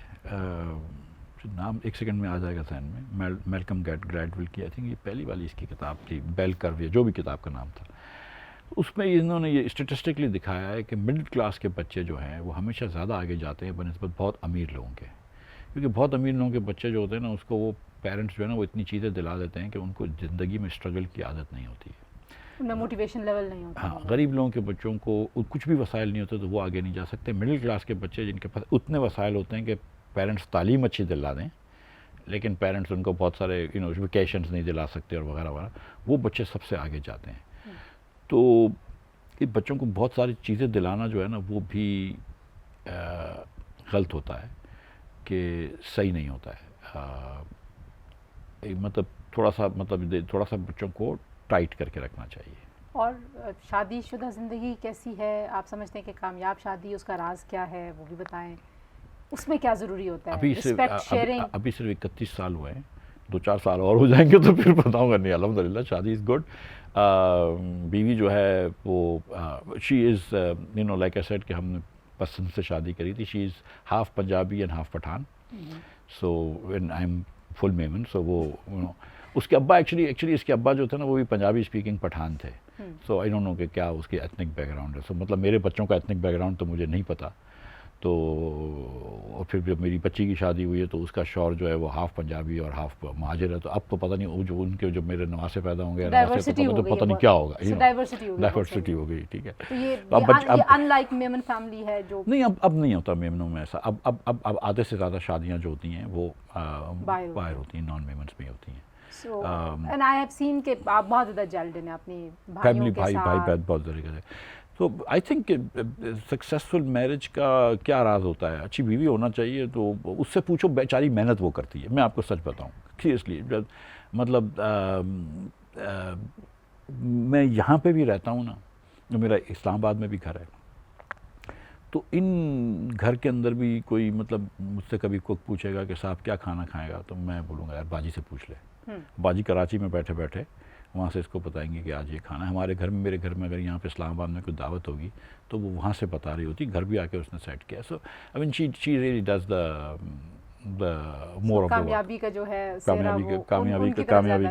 نام ایک سیکنڈ میں آ جائے گا ذہن میں, میلکم گریڈول کی, آئی تھنک یہ پہلی والی اس کی کتاب تھی, بیل کروے جو بھی کتاب کا نام تھا. اس میں انہوں نے یہ اسٹیٹسٹکلی دکھایا ہے کہ مڈل کلاس کے بچے جو ہیں وہ ہمیشہ زیادہ آگے جاتے ہیں بنسبت بہت امیر لوگوں کے. کیونکہ بہت امیر لوگوں کے بچے جو ہوتے ہیں نا, اس کو وہ پیرنٹس جو ہے نا وہ اتنی چیزیں دلا دیتے ہیں کہ ان کو زندگی میں اسٹرگل کی عادت نہیں ہوتی ہے, موٹیویشن لیول نہیں ہوتا. ہاں, غریب لوگوں کے بچوں کو کچھ بھی وسائل نہیں ہوتے تو وہ آگے نہیں جا سکتے. مڈل کلاس کے بچے جن کے پاس اتنے وسائل ہوتے ہیں کہ پیرنٹس تعلیم اچھی دلا دیں, لیکن پیرنٹس ان کو بہت سارے ویکیشنز نہیں دلا سکتے اور وغیرہ وغیرہ, وہ بچے سب سے آگے جاتے ہیں. تو بچوں کو بہت ساری چیزیں دلانا جو ہے نا وہ بھی غلط ہوتا ہے, کہ صحیح نہیں ہوتا ہے. مطلب تھوڑا سا بچوں کو ٹائٹ کر کے رکھنا چاہیے. اور شادی شدہ زندگی کیسی ہے آپ سمجھتے ہیں کہ کامیاب شادی, اس کا راز کیا ہے وہ بھی بتائیں, اس میں کیا ضروری ہوتا ہے؟ ابھی صرف 31 سال ہوئے ہیں, 2-4 سال اور ہو جائیں گے تو پھر بتاؤں گا. نہیں, الحمدللہ شادی از گڈ. بیوی جو ہے وہ شی از لائک آئی سیڈ کہ ہم نے پسند سے شادی کری تھی. She is half Punjabi and half Pathan. So when I am full Memon. So وہ اس کے ابا ایکچولی اس کے ابا جو تھے نا وہ بھی پنجابی اسپیکنگ پٹھان تھے. سو آئی ڈونٹ نو کہ کیا اس کی ایتھنک بیک گراؤنڈ ہے. سو مطلب میرے بچوں کا ایتھنک بیک گراؤنڈ تو مجھے نہیں پتا. تو اور پھر جب میری بچی کی شادی ہوئی ہے تو اس کا شوہر جو ہے وہ ہاف پنجابی اور ہاف مہاجر ہے. تو اب تو پتہ نہیں وہ جو ان کے جو میرے نواسے پیدا ہوں گے تو پتہ نہیں کیا ہوگا. ڈائیورسٹی ہو گئی. ٹھیک ہے, نہیں اب نہیں ہوتا میمنوں میں ایسا. اب آدھے سے زیادہ شادیاں جو ہوتی ہیں وہ باہر ہوتی ہیں, نان میمنس میں ہوتی ہیں. اینڈ آئی ہیو سین کہ آپ بہت زیادہ جیلڈ ہیں اپنی فیملی, بھائی بہت طریقے سے. تو آئی تھنک سکسیزفل میرج کا کیا راز ہوتا ہے؟ اچھی بیوی ہونا چاہیے. تو اس سے پوچھو, بیچاری محنت وہ کرتی ہے. میں آپ کو سچ بتاؤں سیریسلی, مطلب میں یہاں پہ بھی رہتا ہوں نا, میرا اسلام آباد میں بھی گھر ہے, تو ان گھر کے اندر بھی کوئی مطلب مجھ سے کبھی کوک پوچھے گا کہ صاحب کیا کھانا کھائے گا, تو میں بولوں گا یار باجی سے پوچھ لے. باجی کراچی میں بیٹھے بیٹھے وہاں سے اس کو بتائیں گے کہ آج یہ کھانا ہے. ہمارے گھر میں, میرے گھر میں اگر یہاں پہ اسلام آباد میں کوئی دعوت ہوگی تو وہ وہاں سے بتا رہی ہوتی, گھر بھی آ کے اس نے سیٹ کیا. So I mean she really does the more of the کامیابی کا جو ہے کامیابی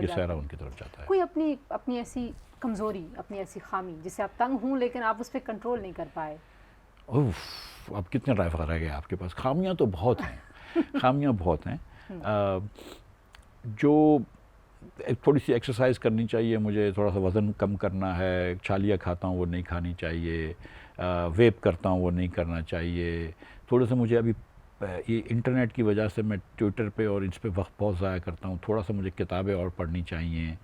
کے سہرا ان کی طرف جاتا ہے. کوئی اپنی ایسی کمزوری, اپنی ایسی خامی جس سے آپ تنگ ہوں لیکن آپ اس پہ کنٹرول نہیں کر پائے؟ اب کتنے ڈرائیور رہ گئے آپ کے پاس؟ خامیاں تو بہت ہیں, خامیاں بہت ہیں. جو تھوڑی سی ایکسرسائز کرنی چاہیے مجھے, تھوڑا سا وزن کم کرنا ہے, چھالیاں کھاتا ہوں وہ نہیں کھانی چاہیے, ویپ کرتا ہوں وہ نہیں کرنا چاہیے. تھوڑا سا مجھے ابھی یہ انٹرنیٹ کی وجہ سے میں ٹویٹر پہ اور اس پہ وقت بہت ضائع کرتا ہوں. تھوڑا سا مجھے کتابیں اور پڑھنی چاہیے.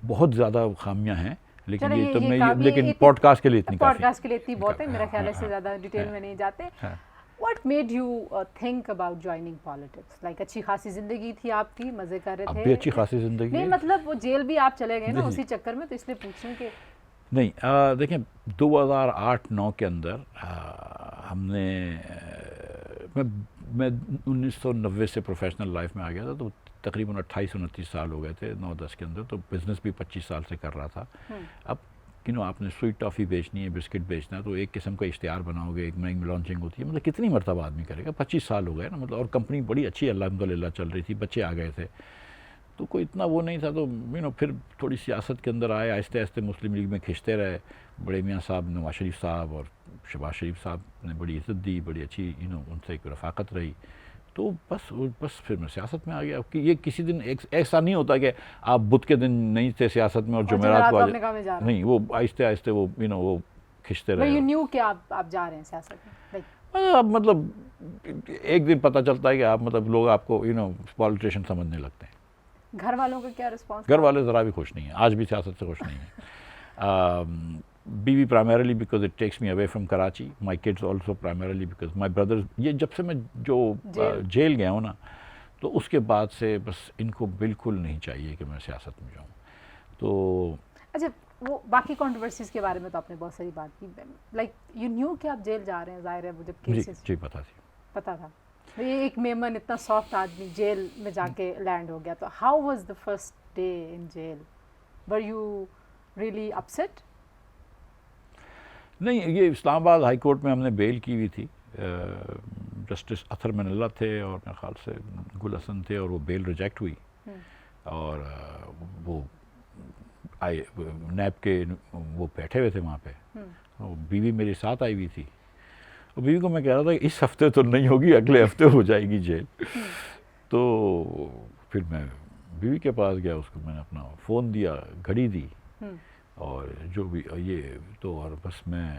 بہت زیادہ خامیاں ہیں, لیکن یہ تو میں لیکن پوڈ کاسٹ کے لیے اتنی کافی, پوڈ کاسٹ کے لیے اتنی بہت ہے. میرا خیال ہے اس سے زیادہ ڈیٹیل میں نہیں جاتے. What made you think about joining politics? Like اچھی خاصی زندگی تھی آپ کی, مزے کر رہے تھے. اب بھی اچھی خاصی زندگی نہیں, مطلب وہ جیل بھی آپ چلے گئے نا اسی چکر میں, تو اس لیے پوچھیں کہ نہیں دیکھیں 2008-9 کے اندر ہم نے میں 1990 سے پروفیشنل لائف میں آ گیا تھا، تو تقریباً 28-29 سال ہو گئے تھے 9-10 کے اندر، تو بزنس بھی 25 سال سے کر رہا تھا. اب آپ نے سویٹ ٹافی بیچنی ہے، بسکٹ بیچنا ہے، تو ایک قسم کا اشتہار بناؤ گے، ایک مہنگی میں لانچنگ ہوتی ہے، مطلب کتنی مرتبہ آدمی کرے گا. 25 سال ہو گئے نا مطلب، اور کمپنی بڑی اچھی الحمدللہ چل رہی تھی، بچے آ گئے تھے، تو کوئی اتنا وہ نہیں تھا. تو پھر تھوڑی سیاست کے اندر آئے، آہستہ آہستہ مسلم لیگ میں کھنچتے رہے. بڑے میاں صاحب نواز شریف صاحب اور شہباز شریف صاحب نے بڑی عزت دی، بڑی اچھی ان سے ایک رفاقت رہی. تو بس پھر میں سیاست میں آ گیا. کہ یہ کسی دن ایسا نہیں ہوتا کہ آپ بدھ کے دن نہیں تھے سیاست میں اور جمعرات کو نہیں، وہ آہستہ آہستہ وہ وہ کھنچتے رہے. یو نیو کہ آپ جا رہے ہیں سیاست میں؟ مطلب ایک دن پتہ چلتا ہے کہ آپ مطلب لوگ آپ کو پالیٹیشین سمجھنے لگتے ہیں. گھر والوں کا کیا رسپانس؟ گھر والے ذرا بھی خوش نہیں ہیں، آج بھی سیاست سے خوش نہیں ہیں. بیوی primarily because it takes me away from Karachi, my kids also primarily because my brother. یہ جب سے میں جو جیل گیا ہوں نا، تو اس کے بعد سے بس ان کو بالکل نہیں چاہیے کہ میں سیاست میں جاؤں. تو اچھا، وہ باقی کنٹروورسیز کے بارے میں تو آپ نے بہت ساری بات کی، لائک یو نیو کہ آپ جیل جا رہے ہیں، ظاہر ہے وہ جب کیسز جی پتہ تھی. پتہ تھا. یہ ایک میمن اتنا سافٹ آدمی جیل میں جا کے لینڈ ہو گیا، تو how was the first day in jail? Were you really upset? نہیں، یہ اسلام آباد ہائی کورٹ میں ہم نے بیل کی ہوئی تھی. جسٹس اطہر من اللہ تھے اور میرے خیال سے گل حسن تھے، اور وہ بیل ریجیکٹ ہوئی. اور وہ آئے نیب کے وہ بیٹھے ہوئے تھے وہاں پہ. بیوی میری ساتھ آئی ہوئی تھی، اور بیوی کو میں کہہ رہا تھا کہ اس ہفتے تو نہیں ہوگی، اگلے ہفتے ہو جائے گی جیل. تو پھر میں بیوی کے پاس گیا، اس کو میں نے اپنا فون دیا، گھڑی دی، اور جو بھی یہ تو، اور بس میں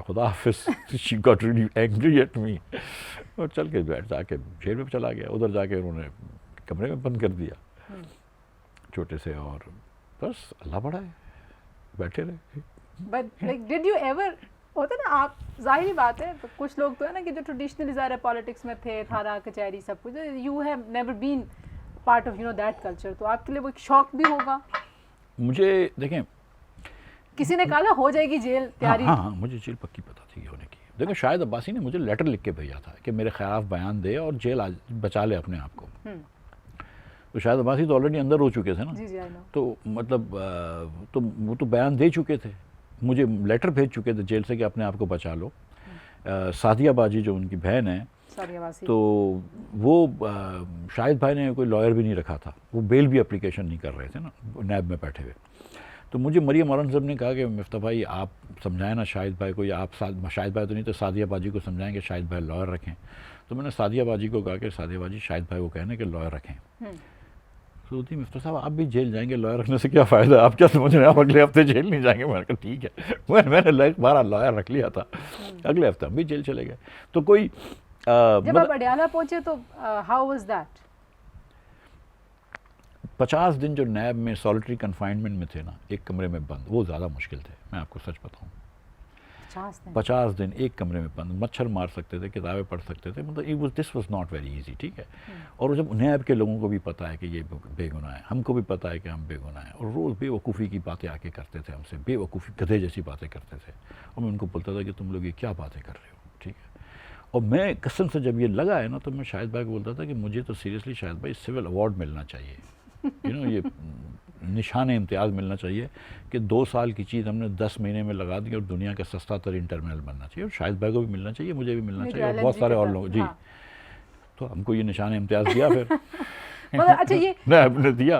خدا حافظ. she got really angry at me اور چل کے جا کے جیل میں چلا گیا. ادھر جا کے انہوں نے کمرے میں بند کر دیا چھوٹے سے، اور بس اللہ بڑا ہے، بیٹھے رہے. But like did you ever, ہوتا ہے نا، آپ ظاہری بات ہے کچھ لوگ تو ہے نا کہ جو ٹریڈیشنلی ظاہر ہے پالیٹکس میں تھے، تھانہ کچہری سب کچھ، you have never been part of that culture, تو آپ کے لیے وہ ایک شوق بھی ہوگا. مجھے دیکھیں، کسی نے کہا ہو جائے گی جیل تیاری؟ ہاں مجھے جیل پکی پتہ تھی ہونے کی. دیکھیں شاہد عباسی نے مجھے لیٹر لکھ کے بھیجا تھا کہ میرے خلاف بیان دے اور جیل بچا لے اپنے آپ کو. تو شاہد عباسی تو آلریڈی اندر ہو چکے تھے نا، تو مطلب تو وہ تو بیان دے چکے تھے، مجھے لیٹر بھیج چکے تھے جیل سے کہ اپنے آپ کو بچا لو. سعدیہ باجی جو ان کی بہن ہے، تو وہ شاہد بھائی نے کوئی لائر بھی نہیں رکھا تھا، وہ بیل بھی اپلیکیشن نہیں کر رہے تھے نا نیب میں بیٹھے ہوئے. تو مجھے مریم اورنگزیب نے کہا کہ مفتیٰ بھائی آپ سمجھائیں نا شاہد بھائی کو، یا آپ شاہد بھائی تو نہیں تو سعدیہ باجی کو سمجھائیں کہ شاہد بھائی لائر رکھیں. تو میں نے سعدیہ باجی کو کہا کہ سعدیہ باجی شاہد بھائی کو کہنا کہ لائر رکھیں. تو تھی مفتیٰ صاحب آپ بھی جیل جائیں گے، لائر رکھنے سے کیا فائدہ ہے، آپ کیا سمجھ رہے ہیں آپ اگلے ہفتے جیل نہیں جائیں گے؟ میں نے کہا ٹھیک ہے. میں نے 12 لائر رکھ لیا تھا، اگلے ہفتے ہم بھی جیل چلے گئے. تو کوئی جب آپ اڈیالہ پہنچے تو ہاؤ واز دیٹ؟ 50 دن جو نیب میں سالٹری کنفائنمنٹ میں تھے نا، ایک کمرے میں بند، وہ زیادہ مشکل تھے. میں آپ کو سچ بتاؤں، 50 دن ایک کمرے میں بند، مچھر مار سکتے تھے، کتابیں پڑھ سکتے تھے، مطلب this was not very easy. ٹھیک ہے. اور جب نیب کے لوگوں کو بھی پتہ ہے کہ یہ بے گناہ ہے، ہم کو بھی پتہ ہے کہ ہم بے گناہ ہیں، اور روز بے وقوفی کی باتیں آ کے کرتے تھے ہم سے، بے وقوفی گدھے جیسی باتیں کرتے تھے، اور میں ان کو بولتا تھا کہ تم لوگ یہ کیا باتیں کر رہے ہو. ٹھیک ہے. اور میں قسم سے جب یہ لگا ہے نا، تو میں شاہد بھائی کو بولتا تھا کہ مجھے تو سیریسلی شاہد بھائی سول ایوارڈ ملنا چاہیے، یہ نشان امتیاز ملنا چاہیے کہ 2 سال کی چیز ہم نے 10 مہینے میں لگا دی، اور دنیا کا سستا ترین ٹرمینل بننا چاہیے. اور شاہد بھائی کو بھی ملنا چاہیے، مجھے بھی ملنا چاہیے، اور بہت سارے اور لوگ. جی. تو ہم کو یہ نشان امتیاز دیا پھر. اچھا، یہ نیب نے دیا.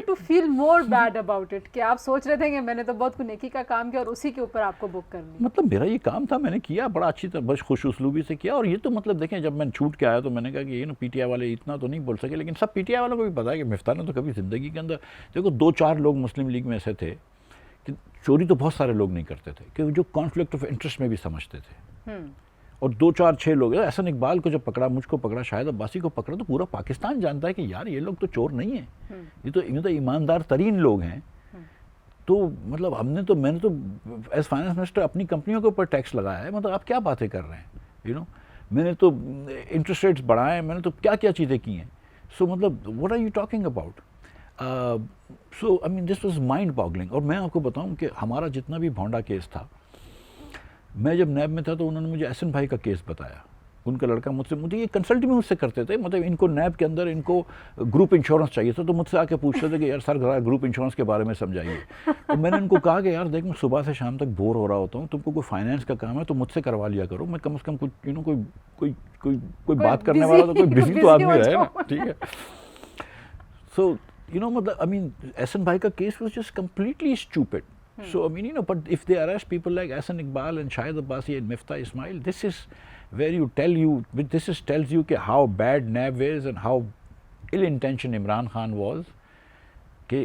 To feel more bad about it کہ آپ سوچ رہے تھے کہ میں نے تو بہت نیکی کا کام کیا اور اسی کے اوپر آپ کو بک کر لیا. مطلب میرا یہ کام تھا، میں نے کیا بڑا اچھی طرح، بس خوش اسلوبی سے کیا. اور یہ تو مطلب دیکھیں جب میں چھوٹ کے آیا تو میں نے کہا کہ یہ نا پی ٹی آئی والے اتنا تو نہیں بول سکے، لیکن سب پی ٹی آئی والوں کو بھی پتا ہے کہ مفتاح نے تو کبھی زندگی کے اندر، دیکھو 2-4 لوگ مسلم لیگ میں ایسے تھے کہ چوری تو بہت سارے لوگ نہیں کرتے تھے، کہ جو کانفلکٹ آف انٹرسٹ میں بھی سمجھتے تھے. اور 2-4-6 لوگ، احسن اقبال کو جب پکڑا، مجھ کو پکڑا، شاہد عباسی کو پکڑا، تو پورا پاکستان جانتا ہے کہ یار یہ لوگ تو چور نہیں ہیں، یہ تو ایماندار ترین لوگ ہیں. تو مطلب میں نے تو ایز فائنانس منسٹر اپنی کمپنیوں کے اوپر ٹیکس لگایا ہے. مطلب آپ کیا باتیں کر رہے ہیں، میں نے تو انٹرسٹ ریٹس بڑھائے ہیں، میں نے تو کیا کیا چیزیں کی ہیں. سو مطلب what are you talking about? So I mean this was mind boggling. اور میں آپ کو بتاؤں کہ ہمارا جتنا بھی بھونڈا کیس تھا, میں جب نیب میں تھا تو انہوں نے مجھے احسن بھائی کا کیس بتایا. ان کا لڑکا مجھے یہ کنسلٹ بھی مجھ سے کرتے تھے, مطلب ان کو نیب کے اندر ان کو گروپ انشورنس چاہیے تھا, تو مجھ سے آ کے پوچھتے تھے کہ یار سر ذرا گروپ انشورنس کے بارے میں سمجھائیے. تو میں نے ان کو کہا کہ یار دیکھ میں صبح سے شام تک بور ہو رہا ہوتا ہوں, تم کو کوئی فائنینس کا کام ہے تو مجھ سے کروا لیا کرو, میں کم از کم کچھ کوئی بات کرنے والا تو کوئی بزی تو آدمی رہے نا, ٹھیک ہے. سو مطلب آئی مین احسن بھائی کا case was just completely stupid. So I mean, but if they arrest people like Ahsan Iqbal and Shahid Abbasi and Miftah Ismail, this is where tells you how bad NAB is and how ill-intentioned Imran Khan was. کہ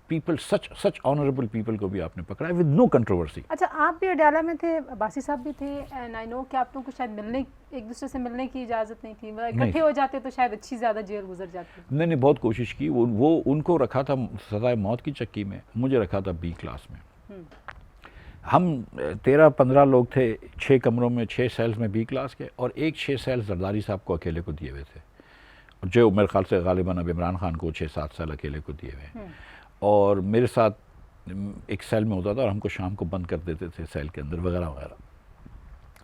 people such honorable people کو بھی آپ نے پکڑا with no controversy. اچھا, آپ بھی اڈیالہ میں تھے, عباسی صاحب بھی تھے, اینڈ آئی نو کہ آپ لوگوں کو شاید ایک دوسرے سے ملنے کی اجازت نہیں تھی, اکٹھے ہو جاتے تو شاید اچھی زیادہ جیل گزر جاتی. نہیں بہت کوشش کی. وہ ان کو رکھا تھا سزائے موت کی چکی میں, مجھے رکھا تھا B کلاس میں. ہم 13-15 لوگ تھے 6 کمروں میں, 6 سیلز میں B کلاس کے, اور 6 سیلز زرداری صاحب کو اکیلے کو دیے ہوئے تھے, جو میرے خیال سے غالباً اب عمران خان کو 6-7 سال اکیلے کو دیے ہوئے. اور میرے ساتھ ایک سیل میں ہوتا تھا اور ہم کو شام کو بند کر دیتے تھے سیل کے اندر وغیرہ وغیرہ.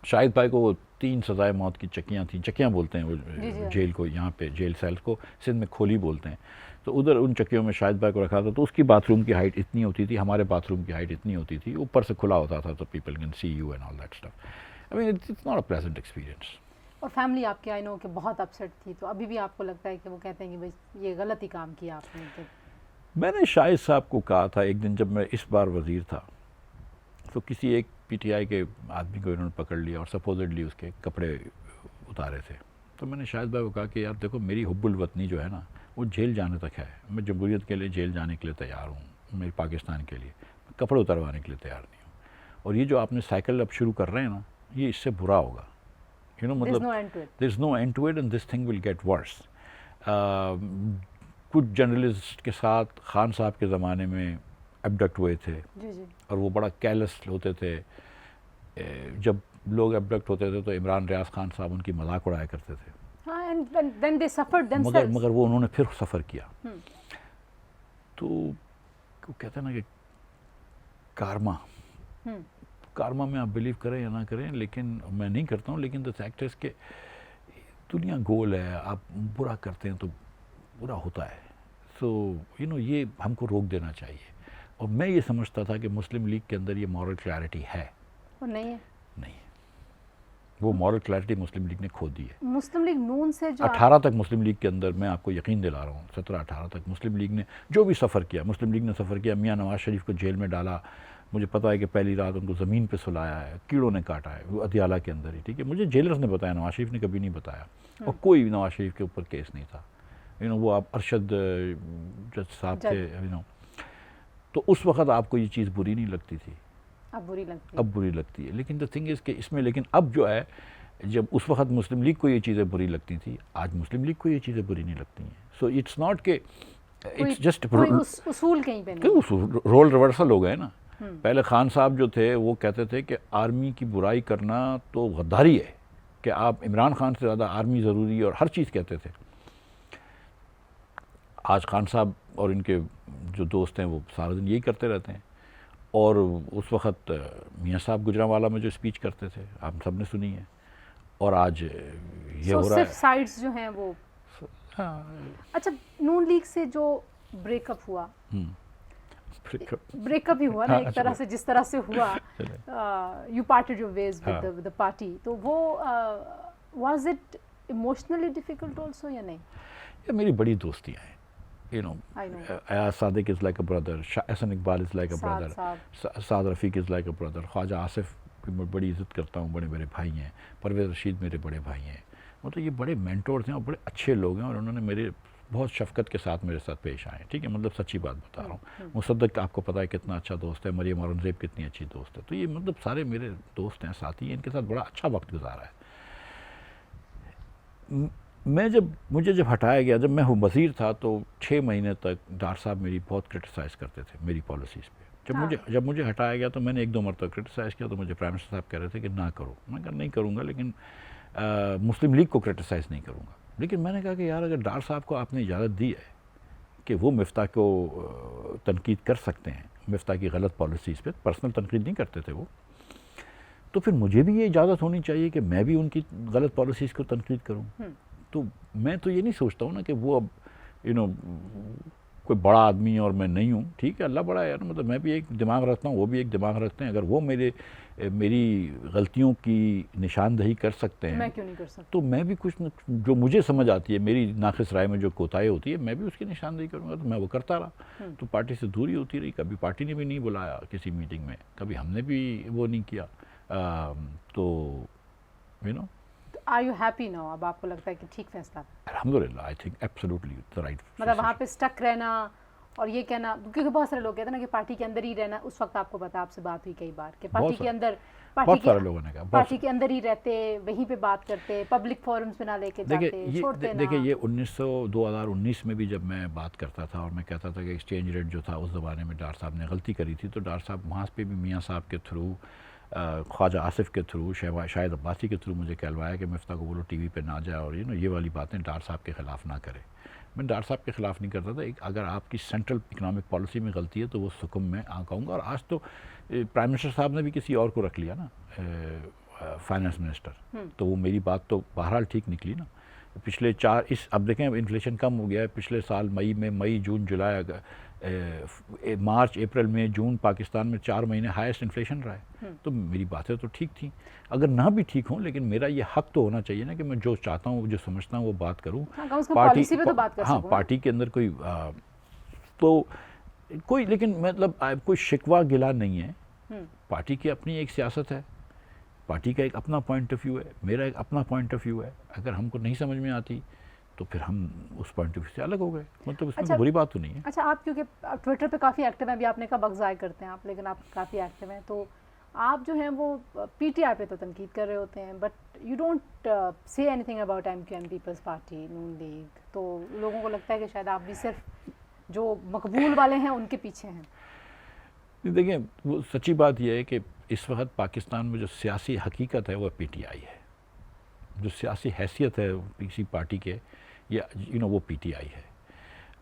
شاہد بھائی کو وہ 3 سزائے موت کی چکیاں تھیں, چکیاں بولتے ہیں وہ جیل کو, یہاں پہ جیل سیل کو سندھ میں کھولی بولتے ہیں. تو ادھر ان چکیوں میں شاہد بھائی کو رکھا تھا, تو اس کی باتھ روم کی ہائٹ اتنی ہوتی تھی, ہمارے باتھ روم کی ہائٹ اتنی ہوتی تھی, اوپر سے کھلا ہوتا تھا تو people can see you and all that stuff. I mean it's not a pleasant experience. اور فیملی آپ کی آئی نو کہ بہت اپسیٹ تھی, تو ابھی بھی آپ کو لگتا ہے کہ وہ کہتے ہیں کہ بھائی یہ غلط ہی کام کیا آپ نے؟ میں نے شاہد صاحب کو کہا تھا ایک دن, جب میں اس بار وزیر تھا, تو کسی ایک PTI کے آدمی کو انہوں نے پکڑ لیا اور سپوزڈلی اس کے کپڑے اتارے تھے. تو میں نے شاہد بھائی کو کہا کہ یار دیکھو میری حب الوطنی جو ہے نا وہ جیل جانے تک ہے, میں جمہوریت کے لیے جیل جانے کے لیے تیار ہوں, میری پاکستان کے لیے کپڑے اتروانے کے لیے تیار نہیں ہوں. اور یہ جو آپ نے سائیکل اب شروع کر رہے ہیں نا, یہ اس سے برا ہوگا. مطلب there is no end to it and this thing will get worse. کچھ جرنلسٹ کے ساتھ خان صاحب کے زمانے میں ایبڈکٹ ہوئے تھے, اور وہ بڑا کیلس ہوتے تھے. جب لوگ ایبڈکٹ ہوتے تھے تو عمران ریاض خان صاحب ان کی مذاق اڑایا کرتے تھے, مگر وہ انہوں نے پھر سفر کیا. تو کہتے ہیں نا کہ کارما میں آپ بلیو کریں یا نہ کریں, لیکن میں نہیں کرتا ہوں, لیکن دا فیکٹ ہے کہ دنیا گول ہے, آپ برا کرتے ہیں تو برا ہوتا ہے. سو یہ ہم کو روک دینا چاہیے. اور میں یہ سمجھتا تھا کہ مسلم لیگ کے اندر یہ مورل کلیئرٹی ہے, نہیں, وہ مورل کلیئرٹی مسلم لیگ نے کھو دی ہے. مسلم لیگ نون سے جو 18 تک مسلم لیگ کے اندر, میں آپ کو یقین دلا رہا ہوں, 17-18 تک مسلم لیگ نے جو بھی سفر کیا, مسلم لیگ نے سفر کیا. میاں نواز شریف کو جیل میں ڈالا, مجھے پتا ہے کہ پہلی رات ان کو زمین پہ سلایا ہے, کیڑوں نے کاٹا ہے, وہ ادیالہ کے اندر ہی, ٹھیک ہے. مجھے جیلرز نے بتایا, نواز شریف نے کبھی نہیں بتایا, اور کوئی نواز شریف کے اوپر کیس نہیں تھا. وہ آپ ارشد جج صاحب تھے, تو اس وقت آپ کو یہ چیز بری نہیں لگتی تھی, اب بری لگتی ہے. لیکن دا تھنگ از کہ اس میں, لیکن اب جو ہے, جب اس وقت مسلم لیگ کو یہ چیزیں بری لگتی تھی, آج مسلم لیگ کو یہ چیزیں بری نہیں لگتی ہیں. سو اٹس ناٹ کہ اٹس جسٹ اصول کہیں پہ نہیں, رول ریورسل ہو گئے نا. پہلے خان صاحب جو تھے وہ کہتے تھے کہ آرمی کی برائی کرنا تو غداری ہے, کہ آپ عمران خان سے زیادہ آرمی ضروری ہے, اور ہر چیز کہتے تھے. آج خان صاحب اور ان کے جو دوست ہیں وہ سارا دن یہی کرتے رہتے ہیں. اور اس وقت میاں صاحب گجرانوالہ میں جو اسپیچ کرتے تھے آپ سب نے سنی ہے, اور آج یہ ہو رہا ہے. سائڈز جو ہیں وہ, اچھا نون لیگ سے جو بریک اپ ہوا, بریک اپ ہی ہوا نا ایک طرح سے, جس طرح سے ہوا, you parted your ways with the party, تو وہ was it emotionally difficult also یا نہیں؟ یہ میری بڑی دوستیاں ہیں. Ayaz Sadiq is like a brother, Ahsan Iqbal is like a brother, Saad Rafiq is like a brother, خواجہ آصف کی میں بڑی عزت کرتا ہوں, بڑے میرے بھائی ہیں. پرویز رشید میرے بڑے بھائی ہیں. مطلب یہ بڑے مینٹورز ہیں اور بڑے اچھے لوگ ہیں, اور انہوں نے میرے بہت شفقت کے ساتھ میرے ساتھ پیش آئے ہیں, ٹھیک ہے. مطلب سچی بات بتا رہا ہوں. مصدق آپ کو پتہ ہے کتنا اچھا دوست ہے, مریم اورنگزیب کتنی اچھی دوست ہے. تو یہ مطلب سارے میرے دوست ہیں, ساتھی ہیں, ان کے ساتھ بڑا اچھا وقت گزارا ہے. مجھے جب ہٹایا گیا, جب میں وزیر تھا تو 6 مہینے تک ڈار صاحب میری بہت کرٹیسائز کرتے تھے میری پالیسیز پہ. جب مجھے ہٹایا گیا تو میں نے 1-2 مرتبہ کرٹیسائز کیا, تو مجھے پرائم منسٹر صاحب کہہ رہے تھے کہ نہ کرو. میں کہا نہیں کروں گا, لیکن مسلم لیگ کو کرٹیسائز نہیں کروں گا. لیکن میں نے کہا کہ یار اگر ڈار صاحب کو آپ نے اجازت دی ہے کہ وہ مفتاح کو تنقید کر سکتے ہیں، مفتاح کی غلط پالیسیز پہ، پرسنل تنقید نہیں کرتے تھے وہ، تو پھر مجھے بھی یہ اجازت ہونی چاہیے کہ میں بھی ان کی غلط پالیسیز کو تنقید کروں. تو میں تو یہ نہیں سوچتا ہوں نا کہ وہ اب کوئی بڑا آدمی ہے اور میں نہیں ہوں. ٹھیک ہے، اللہ بڑا ہے یار، مطلب میں بھی ایک دماغ رکھتا ہوں، وہ بھی ایک دماغ رکھتے ہیں. اگر وہ میری غلطیوں کی نشاندہی کر سکتے ہیں، میں کیوں نہیں کر سکتا؟ تو میں بھی کچھ جو مجھے سمجھ آتی ہے، میری ناقص رائے میں جو کوتاہی ہوتی ہے، میں بھی اس کی نشاندہی کروں گا. تو میں وہ کرتا رہا، تو پارٹی سے دوری ہوتی رہی. کبھی پارٹی نے بھی نہیں بلایا کسی میٹنگ میں، کبھی ہم نے بھی وہ نہیں کیا. تو آر یو ہیپی ناؤ؟ اب آپ کو لگتا ہے کہ ٹھیک فیصلہ؟ الحمدللہ I think absolutely the right. مطلب وہاں پہ اسٹک رہنا اور یہ کہنا، کیونکہ بہت سارے لوگ کہتے ہیں نا کہ پارٹی کے اندر ہی رہنا. اس وقت آپ کو پتا، آپ سے بات ہوئی کئی بار کہ پارٹی کے اندر، بہت سارے لوگوں نے کہا، پارٹی کے اندر ہی رہتے، وہیں پہ بات کرتے، پبلک فورمز پہ نہ لے کے جاتے، چھوڑتے نا. دیکھیں یہ 2019 میں بھی جب میں بات کرتا تھا اور میں کہتا تھا کہ ایکسچینج ریٹ جو تھا اس زمانے میں ڈار صاحب نے غلطی کری تھی، تو ڈار صاحب وہاں پہ بھی میاں صاحب کے تھرو، خواجہ آصف کے تھرو، شاہد عباسی کے تھرو مجھے کہلوایا کہ مفتاح کو بولو ٹی وی پہ نہ جائے اور یہ والی باتیں ڈار صاحب کے خلاف نہ کرے. میں ڈار صاحب کے خلاف نہیں کرتا تھا. اگر آپ کی سینٹرل اکنامک پالیسی میں غلطی ہے تو وہ حکم میں آؤں گا. اور آج تو پرائم منسٹر صاحب نے بھی کسی اور کو رکھ لیا نا فائنانس منسٹر، تو وہ میری بات تو بہرحال ٹھیک نکلی نا. پچھلے اب دیکھیں انفلیشن کم ہو گیا ہے. پچھلے سال مئی جون جولائی مارچ اپریل مئی جون پاکستان میں 4 مہینے ہائیسٹ انفلیشن رہا ہے. تو میری باتیں تو ٹھیک تھیں، اگر نہ بھی ٹھیک ہوں لیکن میرا یہ حق تو ہونا چاہیے نا کہ میں جو چاہتا ہوں، جو سمجھتا ہوں وہ بات کروں. پارٹی کے اندر کوئی تو کوئی، لیکن مطلب کوئی شکوہ گلا نہیں ہے. پارٹی کی اپنی ایک سیاست ہے، پارٹی کا ایک اپنا پوائنٹ آف ویو ہے، میرا ایک اپنا پوائنٹ آف ویو ہے. اگر ہم کو نہیں سمجھ میں آتی تو پھر ہم اس پوائنٹ آف ویو سے الگ ہو گئے. مطلب اس میں کوئی بری بات تو نہیں ہے. اچھا، آپ کیونکہ ٹویٹر پہ کافی ایکٹیو ہیں، ابھی آپ نے کہا وقت ضائع کرتے ہیں آپ، لیکن آپ کافی ایکٹیو ہیں، تو آپ جو ہیں وہ پی ٹی آئی پہ تو تنقید کر رہے ہوتے ہیں، but you don't say anything about M Q M, Peoples Party, Noon League. تو لوگوں کو لگتا ہے کہ شاید آپ بھی صرف جو مقبول والے ہیں ان کے پیچھے ہیں. دیکھیں وہ سچی بات یہ ہے کہ اس وقت پاکستان میں جو سیاسی حقیقت ہے وہ پی ٹی آئی ہے. جو سیاسی حیثیت ہے کسی پارٹی کے، یا وہ پی ٹی آئی ہے.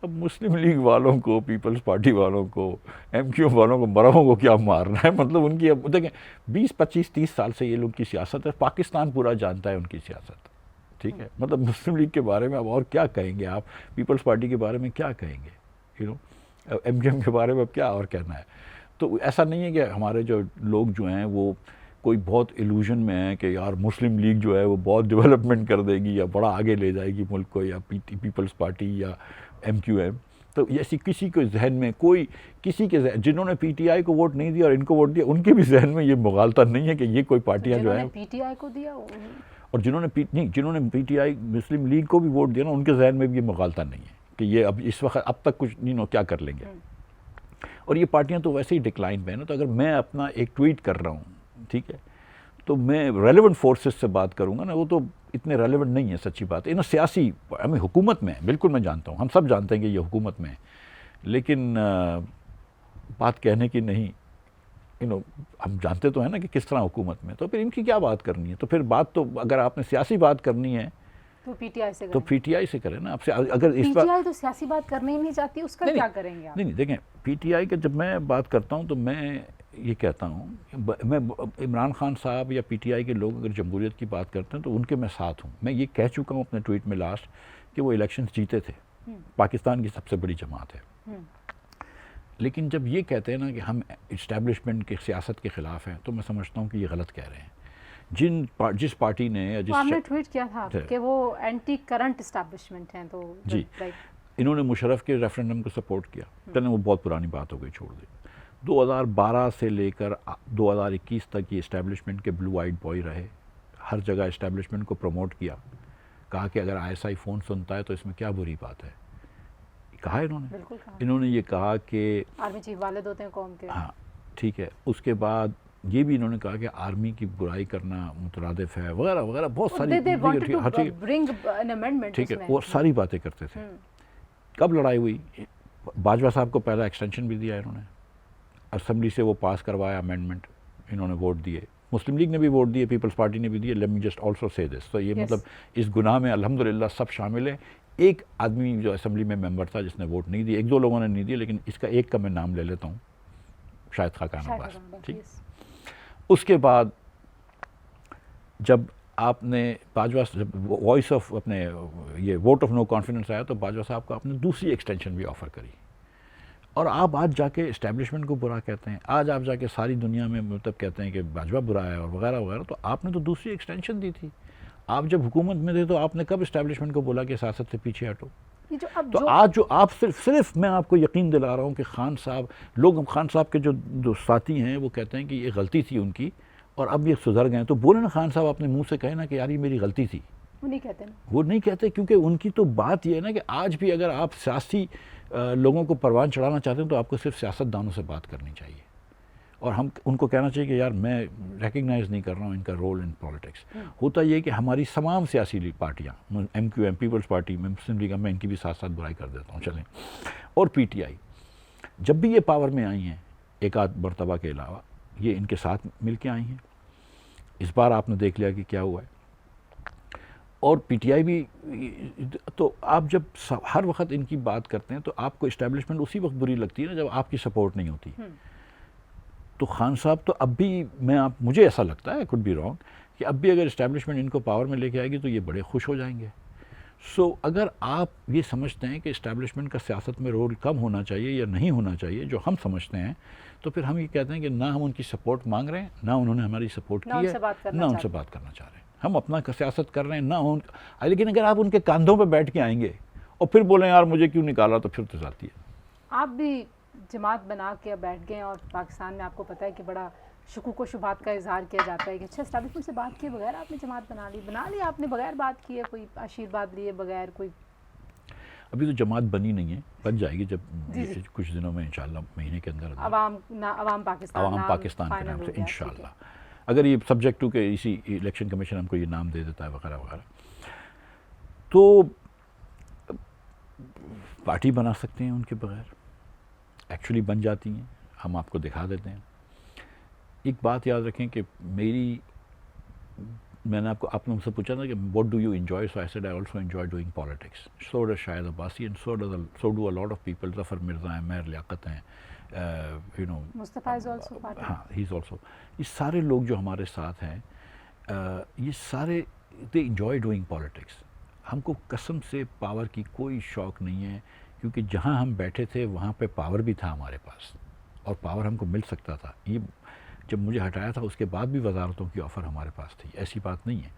اب مسلم لیگ والوں کو، پیپلز پارٹی والوں کو، ایم کیو والوں کو، مرحوم کو کیا مارنا ہے؟ مطلب ان کی، اب دیکھیں 20 25 30 سال سے یہ لوگ کی سیاست ہے، پاکستان پورا جانتا ہے ان کی سیاست. ٹھیک ہے، مطلب مسلم لیگ کے بارے میں اب اور کیا کہیں گے آپ؟ پیپلز پارٹی کے بارے میں کیا کہیں گے؟ ایم کیو ایم کے بارے میں اب کیا اور کہنا ہے؟ تو ایسا نہیں ہے کہ ہمارے جو لوگ جو ہیں وہ کوئی بہت ایلوژن میں ہیں کہ یار مسلم لیگ جو ہے وہ بہت ڈیولپمنٹ کر دے گی یا بڑا آگے لے جائے گی ملک کو، یا پیپلز پارٹی یا ایم کیو ایم. تو ایسی کسی کے ذہن میں کسی کے ذہن، جنہوں نے پی ٹی آئی کو ووٹ نہیں دیا اور ان کو ووٹ دیا، ان کے بھی ذہن میں یہ مغالطہ نہیں ہے کہ یہ کوئی پارٹیاں جو ہیں پی ٹی آئی کو دیا، اور جنہوں نے P T I Muslim league کو بھی ووٹ دیا نا، ان کے ذہن میں بھی یہ مغالطہ نہیں ہے کہ یہ اب اس وقت اب تک کچھ کیا کر لیں گے. اور یہ پارٹیاں تو ویسے ہی ڈکلائن پہ ہیں نا. تو اگر میں اپنا ایک ٹویٹ کر رہا ہوں، ٹھیک ہے، تو میں ریلیونٹ فورسز سے بات کروں گا نا. وہ تو اتنے ریلیونٹ نہیں ہے، سچی بات ہے. سیاسی ہمیں حکومت میں بالکل میں جانتا ہوں، ہم سب جانتے ہیں کہ یہ حکومت میں ہے، لیکن بات کہنے کی نہیں. ہم جانتے تو ہیں نا کہ کس طرح حکومت میں، تو پھر ان کی کیا بات کرنی ہے؟ تو پھر بات تو اگر آپ نے سیاسی بات کرنی ہے تو پی ٹی آئی سے تو پی ٹی آئی سے کریں نا. آپ سے اگر اس پی ٹی آئی تو سیاسی بات کرنا ہی نہیں چاہتی، اس کا کیا کریں گے آپ؟ نہیں دیکھیں، پی ٹی آئی کا جب میں بات کرتا ہوں تو میں یہ کہتا ہوں، میں عمران خان صاحب یا پی ٹی آئی کے لوگ اگر جمہوریت کی بات کرتے ہیں تو ان کے میں ساتھ ہوں. میں یہ کہہ چکا ہوں اپنے ٹویٹ میں لاسٹ کہ وہ الیکشنز جیتے تھے، پاکستان کی سب سے بڑی جماعت ہے. لیکن جب یہ کہتے ہیں نا کہ ہم اسٹیبلشمنٹ کی سیاست کے خلاف ہیں، تو میں سمجھتا ہوں کہ یہ غلط کہہ رہے ہیں. جس پارٹی نے یا آپ نے ٹویٹ کیا تھا کہ وہ اینٹی کرنٹ اسٹیبلشمنٹ ہیں، تو جی انہوں نے مشرف کے ریفرینڈم کو سپورٹ کیا. چلیں وہ بہت پرانی بات ہو گئی، چھوڑ دیں. 2012 سے لے کر 2021 تک یہ اسٹیبلشمنٹ کے بلو آئیڈ بوائے رہے. ہر جگہ اسٹیبلشمنٹ کو پروموٹ کیا، کہا کہ اگر آئی ایس آئی فون سنتا ہے تو اس میں کیا بری بات ہے. کہا انہوں نے یہ کہا کہ آرمی چیف والد ہوتے ہیں قوم کے. ہاں ٹھیک ہے. اس کے بعد یہ بھی انہوں نے کہا کہ آرمی کی برائی کرنا مترادف ہے وغیرہ وغیرہ، بہت ساری ٹھیک ہے، وہ ساری باتیں کرتے تھے. کب لڑائی ہوئی؟ باجوہ صاحب کو پہلا ایکسٹینشن بھی دیا انہوں نے، اسمبلی سے وہ پاس کروایا امینڈمنٹ، انہوں نے ووٹ دیے. مسلم لیگ نے بھی ووٹ دیے، پیپلز پارٹی نے بھی دیے. Let me just also say دس. تو یہ مطلب اس گناہ میں الحمدللہ سب شامل ہیں. ایک آدمی جو اسمبلی میں ممبر تھا جس نے ووٹ نہیں دی, 1-2 لوگوں نے نہیں دی, لیکن اس کا ایک کا میں نام لے لیتا ہوں, شاہد خاقان عباس. ٹھیک, اس کے بعد جب آپ نے باجوہ وائس آف اپنے یہ ووٹ آف نو کانفیڈنس آیا تو باجوہ صاحب کو آپ نے دوسری ایکسٹینشن بھی آفر کری, اور آپ آج جا کے اسٹیبلشمنٹ کو برا کہتے ہیں, آج آپ جا کے ساری دنیا میں مطلب کہتے ہیں کہ باجوہ برا ہے اور وغیرہ وغیرہ. تو آپ نے تو دوسری ایکسٹینشن دی تھی. آپ جب حکومت میں تھے تو آپ نے کب اسٹیبلشمنٹ کو بولا کہ سیاست سے پیچھے ہٹو؟ تو آج جو آپ صرف میں آپ کو یقین دلا رہا ہوں کہ خان صاحب کے جو ساتھی ہیں وہ کہتے ہیں کہ یہ غلطی تھی ان کی اور اب یہ سدھر گئے, تو بولے نا خان صاحب اپنے منہ سے کہے نا کہ یار یہ میری غلطی تھی. وہ نہیں کہتے کیونکہ ان کی تو بات یہ ہے نا کہ آج بھی اگر آپ سیاسی لوگوں کو پروان چڑھانا چاہتے ہیں تو آپ کو صرف سیاست دانوں سے بات کرنی چاہیے, اور ہم ان کو کہنا چاہیے کہ یار میں ریکگنائز نہیں کر رہا ہوں ان کا رول ان پالیٹکس. ہوتا یہ کہ ہماری تمام سیاسی پارٹیاں, M Q M, Peoples Party, Muslim League, میں ان کی بھی ساتھ ساتھ برائی کر دیتا ہوں چلیں, اور پی ٹی آئی, جب بھی یہ پاور میں آئی ہیں ایک آدھ مرتبہ کے علاوہ یہ ان کے ساتھ مل کے آئی ہیں. اس بار آپ نے دیکھ لیا کہ کیا ہوا ہے. اور پی ٹی آئی بھی, تو آپ جب ہر وقت ان کی بات کرتے ہیں تو آپ کو اسٹیبلشمنٹ اسی وقت بری لگتی ہے نا جب آپ کی سپورٹ نہیں ہوتی. تو خان صاحب تو اب بھی مجھے ایسا لگتا ہے, could be wrong, کہ اب بھی اگر اسٹیبلشمنٹ ان کو پاور میں لے کے آئے گی تو یہ بڑے خوش ہو جائیں گے. اگر آپ یہ سمجھتے ہیں کہ اسٹیبلشمنٹ کا سیاست میں رول کم ہونا چاہیے یا نہیں ہونا چاہیے جو ہم سمجھتے ہیں, تو پھر ہم یہ کہتے ہیں کہ نہ ہم ان کی سپورٹ مانگ رہے ہیں, نہ انہوں نے ہماری سپورٹ کی ہے, نہ ان سے بات کرنا چاہ رہے ہیں. ہم اپنا سیاست کر رہے ہیں لیکن اگر آپ ان کے کاندھوں پہ بیٹھ کے آئیں گے اور پھر بولیں یار مجھے کیوں نکالا, تو پھر تو ذاتی ہے. آپ بھی جماعت بنا کے بیٹھ گئے اور پاکستان میں آپ کو پتہ ہے کہ بڑا شکوک و شبہات کا اظہار کیا جاتا ہے کہ اچھا اسٹیبلشمنٹ سے بات کیے بغیر آپ نے جماعت بنا لی آپ نے بغیر بات کیے, کوئی آشیرواد لیے بغیر, کوئی ابھی تو جماعت بنی نہیں ہے, بن جائے گی جب کچھ دنوں میں انشاءاللہ, مہینے کے اندر عوام پاکستان کے نام سے انشاءاللہ, اگر یہ سبجیکٹ ٹو کہ اسی الیکشن کمیشن ہم کو یہ نام دے دیتا ہے وغیرہ وغیرہ, تو پارٹی بنا سکتے ہیں ان کے بغیر, ایکچولی بن جاتی ہیں, ہم آپ کو دکھا دیتے ہیں. ایک بات یاد رکھیں کہ میں نے آپ نے مجھ سے پوچھا تھا کہ what do you enjoy, so I said I also enjoy doing politics, so does Shahid Abbasi and so do a lot of people, Zafar Mirza ہیں, مہر لیاقت ہیں, مصطفیٰ از آلسو پارٹ, ہاں ہی از آلسو, یہ سارے لوگ جو ہمارے ساتھ ہیں یہ سارے دے انجوائے ڈوئنگ پالیٹکس. ہم کو قسم سے پاور کی کوئی شوق نہیں ہے, کیونکہ جہاں ہم بیٹھے تھے وہاں پہ پاور بھی تھا ہمارے پاس, اور پاور ہم کو مل سکتا تھا. یہ جب مجھے ہٹایا تھا اس کے بعد بھی وزارتوں کی آفر ہمارے پاس تھی, ایسی بات نہیں ہے.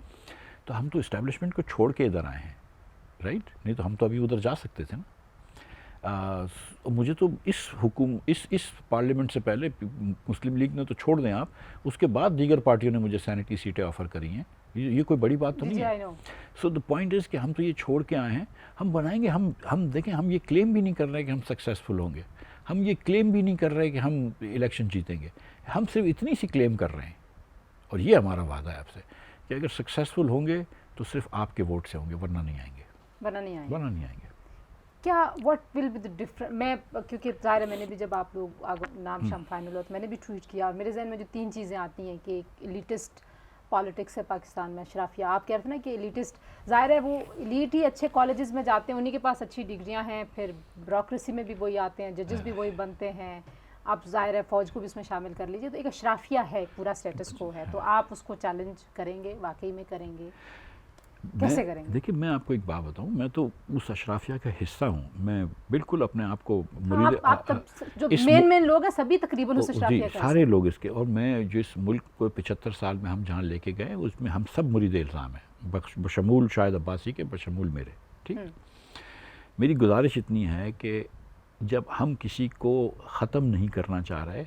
تو ہم تو اسٹیبلشمنٹ کو چھوڑ کے ادھر آئے ہیں, رائٹ, نہیں تو ہم تو ابھی ادھر جا سکتے تھے نا. مجھے تو اس پارلیمنٹ سے پہلے مسلم لیگ نے تو چھوڑ دیں آپ, اس کے بعد دیگر پارٹیوں نے مجھے سینٹ کی سیٹیں آفر کری ہیں, یہ کوئی بڑی بات تو نہیں ہے. سو دا پوائنٹ از کہ ہم تو یہ چھوڑ کے آئے ہیں, ہم بنائیں گے. ہم دیکھیں, ہم یہ کلیم بھی نہیں کر رہے کہ ہم سکسیزفل ہوں گے, ہم یہ کلیم بھی نہیں کر رہے کہ ہم الیکشن جیتیں گے, ہم صرف اتنی سی کلیم کر رہے ہیں, اور یہ ہمارا وعدہ ہے آپ سے کہ اگر سکسیزفل ہوں گے تو صرف آپ کے ووٹ سے ہوں گے, ورنہ نہیں آئیں گے, ورنہ نہیں آئیں گے. کیا what will be the different, میں کیونکہ ظاہر ہے میں نے بھی جب آپ لوگ نام شام فائنل ہوا تو میں نے بھی ٹویٹ کیا, اور میرے ذہن میں جو 3 چیزیں آتی ہیں کہ ایک ایلیٹسٹ پالیٹکس ہے پاکستان میں, اشرافیہ. آپ کہہ رہے تھے نا کہ ایلیٹسٹ, ظاہر ہے وہ ایلیٹ ہی اچھے کالجز میں جاتے ہیں, انہی کے پاس اچھی ڈگریاں ہیں, پھر بیوروکریسی میں بھی وہی آتے ہیں, ججز بھی وہی بنتے ہیں. آپ ظاہر ہے فوج کو بھی اس میں شامل کر لیجیے, تو ایک اشرافیہ ہے, پورا سٹیٹس کو ہے, تو آپ اس کو چیلنج کریں گے, واقعی میں کریں گے, کیسے کریں گے؟ دیکھیے میں آپ کو ایک بات بتاؤں, میں تو اس اشرافیہ کا حصہ ہوں, میں بالکل اپنے آپ کو جو مین لوگ ہیں سبھی تقریباً اس اشرافیہ کا سارے لوگ اس کے, اور میں جس ملک کو 75 سال میں ہم جہاں لے کے گئے اس میں ہم سب مرید الزام ہیں, بشمول شاہد عباسی کے, بشمول میرے. ٹھیک, میری گزارش اتنی ہے کہ جب ہم کسی کو ختم نہیں کرنا چاہ رہے,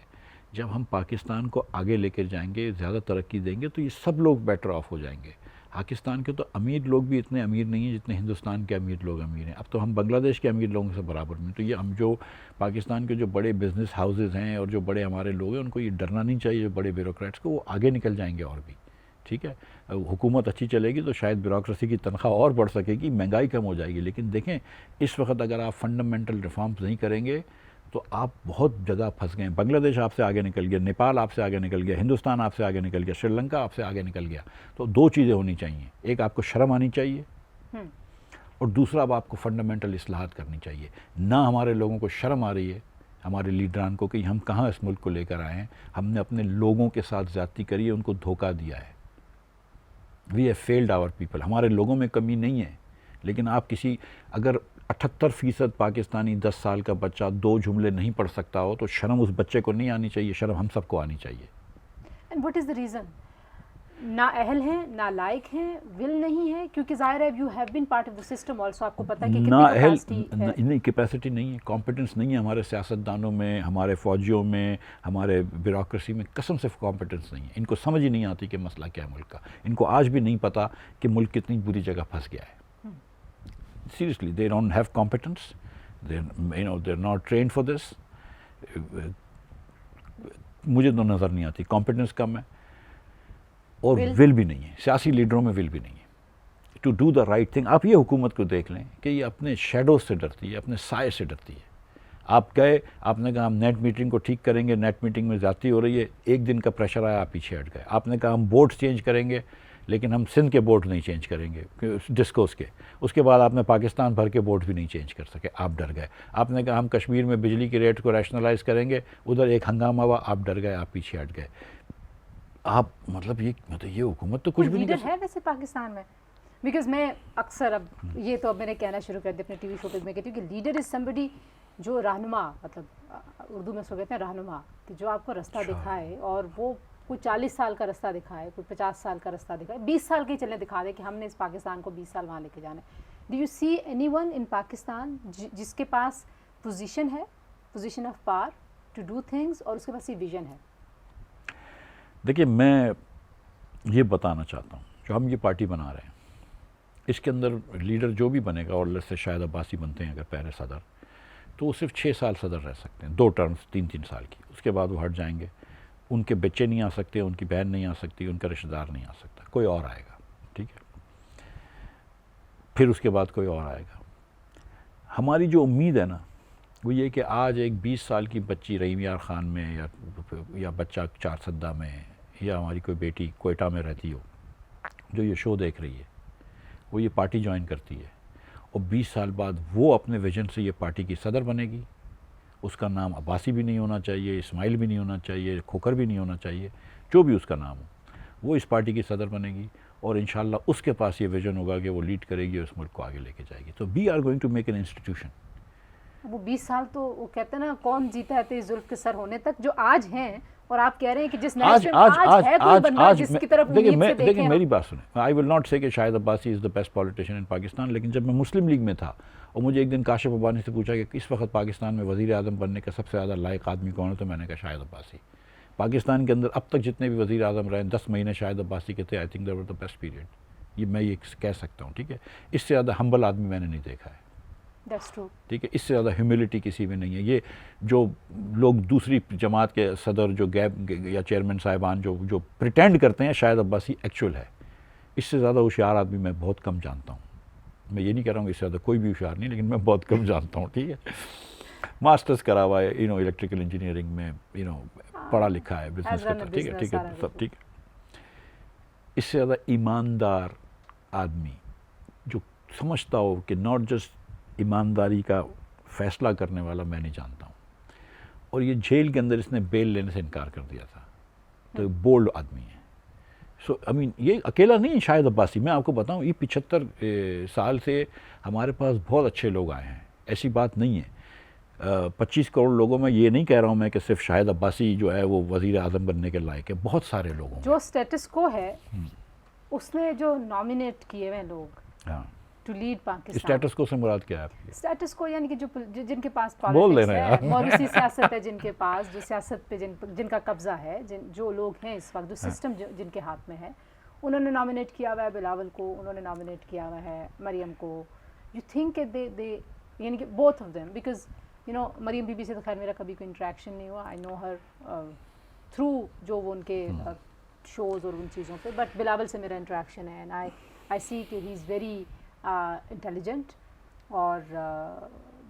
جب ہم پاکستان کو آگے لے کر جائیں گے, زیادہ ترقی دیں گے, تو یہ سب لوگ بیٹر آف ہو جائیں گے. پاکستان کے تو امیر لوگ بھی اتنے امیر نہیں ہیں جتنے ہندوستان کے امیر لوگ امیر ہیں. اب تو ہم بنگلہ دیش کے امیر لوگوں سے برابر میں, تو یہ ہم جو پاکستان کے جو بڑے بزنس ہاؤسز ہیں اور جو بڑے ہمارے لوگ ہیں ان کو یہ ڈرنا نہیں چاہیے, جو بڑے بیوروکریٹس کو, وہ آگے نکل جائیں گے اور بھی. ٹھیک ہے, حکومت اچھی چلے گی تو شاید بیوروکریسی کی تنخواہ اور بڑھ سکے گی, مہنگائی کم ہو جائے گی. لیکن دیکھیں اس وقت اگر آپ فنڈامنٹل ریفارمز نہیں کریں گے تو آپ بہت جگہ پھنس گئے. بنگلہ دیش آپ سے آگے نکل گیا, نیپال آپ سے آگے نکل گیا, ہندوستان آپ سے آگے نکل گیا, سری لنکا آپ سے آگے نکل گیا. تو 2 چیزیں ہونی چاہیے, ایک آپ کو شرم آنی چاہیے, اور دوسرا اب آپ کو فنڈامنٹل اصلاحات کرنی چاہیے. نہ ہمارے لوگوں کو شرم آ رہی ہے ہمارے لیڈران کو کہ ہم کہاں اس ملک کو لے کر آئے ہیں. ہم نے اپنے لوگوں کے ساتھ زیادتی کری ہے, ان کو دھوکہ دیا ہے. We have failed our people. ہمارے لوگوں میں کمی نہیں ہے, لیکن آپ کسی اگر 78% پاکستانی 10 سال کا بچہ 2 جملے نہیں پڑھ سکتا ہو تو شرم اس بچے کو نہیں آنی چاہیے, شرم ہم سب کو آنی چاہیے. And what is the reason? نہ اہل ہیں, نہ لائق ہیں, ول نہیں ہے, کیونکہ ظاہر ہے you have been part of the system also, آپ کو پتہ ہے کہ نہ کتنی اہل کیپیسٹی ہے. نہیں, کیپیسٹی نہیں ہے, کمپیٹنس نہیں ہے ہمارے سیاستدانوں میں, ہمارے فوجیوں میں, ہمارے بیوروکریسی میں قسم سے کمپیٹنس نہیں ہے. ان کو سمجھ ہی نہیں آتی کہ مسئلہ کیا ہے ملک کا. ان کو آج بھی نہیں پتا کہ ملک کتنی بری جگہ پھنس گیا ہے. Seriously, they don't have competence. They're not trained for this. مجھے تو نظر نہیں آتی, کمپیٹنس کم ہے اور ول بھی نہیں ہے, سیاسی لیڈروں میں ول بھی نہیں ہے to do the right thing. آپ یہ حکومت کو دیکھ لیں کہ یہ اپنے شیڈو سے ڈرتی ہے, اپنے سائے سے ڈرتی ہے. آپ گئے, آپ نے کہا ہم نیٹ میٹرنگ کو ٹھیک کریں گے, نیٹ میٹنگ میں زیادتی ہو رہی ہے, ایک دن کا پریشر آیا, آپ پیچھے ہٹ گئے. آپ نے کہا ہم بورڈ چینج کریں گے, لیکن ہم سندھ کے بورڈ نہیں چینج کریں گے ڈسکوز کے. اس کے بعد آپ نے پاکستان بھر کے بورڈ بھی نہیں چینج کر سکے, آپ ڈر گئے. آپ نے کہا ہم کشمیر میں بجلی کی ریٹ کو ریشنلائز کریں گے, ادھر ایک ہنگامہ ہوا, آپ ڈر گئے, آپ پیچھے ہٹ گئے. آپ مطلب یہ حکومت تو کچھ بھی نہیں کر لیڈر ہے ویسے پاکستان میں؟ بیکاز میں اکثر اب یہ تو اب میں نے کہنا شروع کر دیا اپنے ٹی وی شو پہ, میں کہتی ہوں کہ لیڈر از سمبڈی جو رہنما, مطلب اردو میں اس کو کہتے ہیں رہنما, کہ جو آپ کو رستہ دکھائے, اور وہ کوئی 40 سال کا رستہ دکھائے, کوئی 50 سال کا رستہ دکھائے, 20 سال کے چلیں دکھا دے کہ ہم نے اس پاکستان کو 20 سال وہاں لے کے جانا ہے. Do you see anyone in Pakistan جس کے پاس پوزیشن ہے, position of power to do things, اور اس کے پاس یہ ویژن ہے؟ دیکھیے, میں یہ بتانا چاہتا ہوں, جو ہم یہ پارٹی بنا رہے ہیں اس کے اندر لیڈر جو بھی بنے گا, اور اللہ سے شاید عباسی بنتے ہیں اگر پہلے صدر, تو وہ صرف 6 سال صدر رہ سکتے ہیں, 2 ٹرمز 3 سال کی. اس کے بعد وہ ہٹ جائیں گے. ان کے بچے نہیں آ سکتے, ان کی بہن نہیں آ سکتی, ان کا رشتہ دار نہیں آ سکتا, کوئی اور آئے گا. ٹھیک ہے, پھر اس کے بعد کوئی اور آئے گا. ہماری جو امید ہے نا وہ یہ کہ آج ایک 20 سال کی بچی رحیم یار خان میں, یا بچہ چارسدہ میں, یا ہماری کوئی بیٹی کوئٹہ میں رہتی ہو جو یہ شو دیکھ رہی ہے, وہ یہ پارٹی جوائن کرتی ہے, اور 20 سال بعد وہ اپنے ویژن سے یہ پارٹی کی صدر بنے گی. اس کا نام عباسی بھی نہیں ہونا چاہیے, اسماعیل بھی نہیں ہونا چاہیے, کھوکر بھی نہیں ہونا چاہیے, جو بھی اس کا نام ہو, وہ اس پارٹی کی صدر بنے گی, اور انشاءاللہ اس کے پاس یہ ویژن ہوگا کہ وہ لیڈ کرے گی اور اس ملک کو آگے لے کے جائے گی. تو we are going to make an institution. وہ 20 سال تو وہ کہتے ہیں نا, کون جیتا ہے تیز زلف کے سر ہونے تک, جو آج ہیں, اور آپ کہہ رہے ہیں کہ جس آج ہے کوئی بندہ جس کی طرف امید سے دیکھیں. میری بات سنیں, آئی ول ناٹ سے کہ شاہد عباسی از دا بیسٹ پولیٹیشین ان پاکستان, لیکن جب میں مسلم لیگ میں تھا اور مجھے ایک دن کاشف عبانی سے پوچھا کہ اس وقت پاکستان میں وزیر اعظم بننے کا سب سے زیادہ لائق آدمی کون ہے, تو میں نے کہا شاہد عباسی. پاکستان کے اندر اب تک جتنے بھی وزیر اعظم رہے 10 مہینے شاہد عباسی کے تھے, I think that was the best period. یہ میں یہ کہہ سکتا ہوں. ٹھیک ہے, اس سے زیادہ ہمبل آدمی میں نے نہیں دیکھا ہے. ٹھیک ہے, اس سے زیادہ ہیوملٹی کسی میں نہیں ہے. یہ جو لوگ دوسری جماعت کے صدر جو گیپ یا چیئرمین صاحبان جو پریٹینڈ کرتے ہیں شاہد عباسی ایکچوئل ہے, اس سے زیادہ ہوشیار آدمی میں بہت کم جانتا ہوں. میں یہ نہیں کہہ رہا ہوں اس سے زیادہ کوئی بھی ہوشیار نہیں, لیکن میں بہت کم جانتا ہوں. ٹھیک ہے, ماسٹرز کرا ہوا ہے الیکٹریکل انجینئرنگ میں, پڑھا لکھا ہے, بزنس کرتا ہے. ٹھیک ہے, ٹھیک ہے, سب ٹھیک ہے. اس سے زیادہ ایماندار آدمی جو سمجھتا ہو کہ ناٹ جسٹ ایمانداری کا فیصلہ کرنے والا میں نہیں جانتا ہوں. اور یہ جیل کے اندر اس نے بیل لینے سے انکار کر دیا تھا, تو بولڈ آدمی ہے. سو آئی مین یہ اکیلا نہیں شاہد عباسی. میں آپ کو بتاؤں یہ 75 سال سے ہمارے پاس بہت اچھے لوگ آئے ہیں, ایسی بات نہیں ہے. 25 کروڑ لوگوں میں یہ نہیں کہہ رہا ہوں میں کہ صرف شاہد عباسی جو ہے وہ وزیر اعظم بننے کے لائق ہے, بہت سارے لوگوں جو اسٹیٹس کو ہے اس نے جو نامینیٹ کیے ہوئے لوگ ٹو لیڈ پاکستان. اسٹیٹس کو سے مراد کیا ہے آپ کی؟ اسٹیٹس کو یعنی کہ جو جن کے پاس بول دینا ہے, پالیسی سیاست ہے, جن کے پاس جو سیاست پہ جن کا قبضہ ہے, جو لوگ ہیں اس وقت, جو سسٹم جن کے ہاتھ میں ہے, انہوں نے نامینیٹ کیا ہوا ہے بلاول کو, انہوں نے نامینیٹ کیا ہوا ہے مریم کو. یو تھنک دے یعنی کہ both of them, because Maryam Bibi سے تو خیر میرا کبھی کوئی انٹریکشن نہیں ہوا, آئی نو ہر تھرو جو وہ ان کے شوز اور ان چیزوں پہ, بٹ بلاول سے میرا انٹریکشن ہے, اینڈ آئی سی کہ ہی از ویری انٹیلیجنٹ اور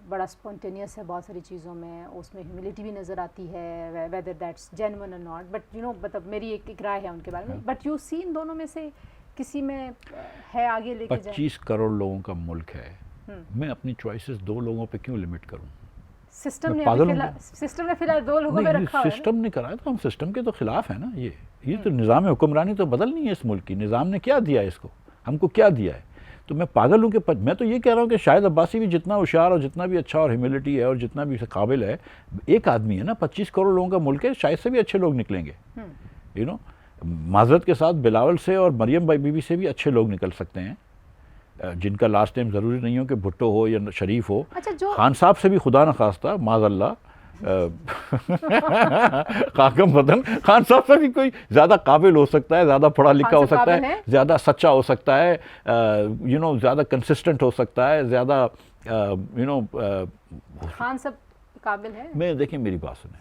بڑا اسپونٹینیس ہے بہت ساری چیزوں میں, اس میں ہیوملٹی بھی نظر آتی ہے, ویدر دیٹس جینون اور ناٹ, بٹ مطلب میری ایک رائے ہے ان کے بارے میں. بٹ یو سی ان دونوں میں سے کسی میں ہے آگے لے کے جائیں؟ 25 کروڑ لوگوں کا ملک ہے، میں اپنی چوائسز 2 لوگوں پہ کیوں لمٹ کروں؟ سسٹم نے فی الحال 2 لوگوں پہ رکھا ہے. سسٹم نے کرایا تو ہم سسٹم کے تو خلاف ہیں نا. یہ تو نظام حکمرانی تو بدلنی ہے اس ملک کی. نظام نے کیا دیا ہے اس کو، ہم کو کیا دیا ہے؟ تو میں پاگل ہوں کہ میں تو یہ کہہ رہا ہوں کہ شاہد عباسی بھی جتنا ہوشیار اور جتنا بھی اچھا اور ہیوملٹی ہے اور جتنا بھی قابل ہے، ایک آدمی ہے نا. 25 کروڑ لوگوں کا ملک ہے، شاید سے بھی اچھے لوگ نکلیں گے. یو نو، معذرت کے ساتھ بلاول سے اور مریم بی بی سے بھی اچھے لوگ نکل سکتے ہیں، جن کا لاسٹ ٹائم ضروری نہیں ہو کہ بھٹو ہو یا شریف ہو. خان صاحب سے بھی خدا نخواستہ معاذ اللہ خاکم وطن، خان صاحب سے بھی کوئی زیادہ قابل ہو سکتا ہے، زیادہ پڑھا لکھا ہو سکتا ہے، زیادہ سچا ہو سکتا ہے، یو نو زیادہ کنسسٹنٹ ہو سکتا ہے، زیادہ یو نو. خان صاحب قابل ہے؟ میں دیکھیں میری بات سنیں،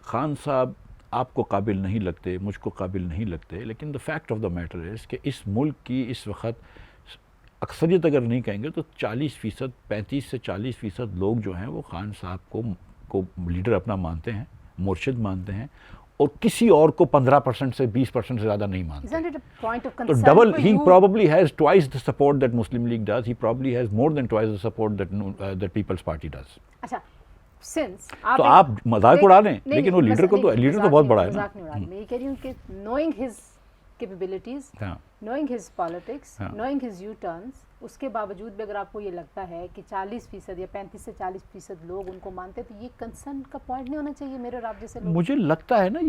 خان صاحب آپ کو قابل نہیں لگتے، مجھ کو قابل نہیں لگتے، لیکن the fact of the matter is کہ اس ملک کی اس وقت اکثریت اگر نہیں کہیں گے تو 40%، 35 سے 40% لوگ جو ہیں وہ خان صاحب کو لیڈر اپنا مانتے ہیں، مرشد مانتے ہیں، اور کسی اور کو 15% سے 20% سے زیادہ نہیں مانتے. Isn't it a point of تو concern double for he you? probably has twice the support that Muslim League does. He probably has more than twice the support that People's Party does. اچھا، since تو آپ مذاق اڑا لیں، لیکن وہ leader تو بہت بڑا ہے نا. مذاق نہیں اڑا رہی، میں یہ کہہ رہی ہوں کہ knowing his capabilities, knowing his politics, knowing his U-turns، اس کے باوجود بھی اگر آپ کو یہ لگتا ہے کہ 40% یا 35 سے 40% لوگ ان کو مانتے تو یہ کنسرن کا پوائنٹ نہیں ہونا چاہیے میرے اور آپ جیسے لوگ؟ مجھے لگتا ہے نا،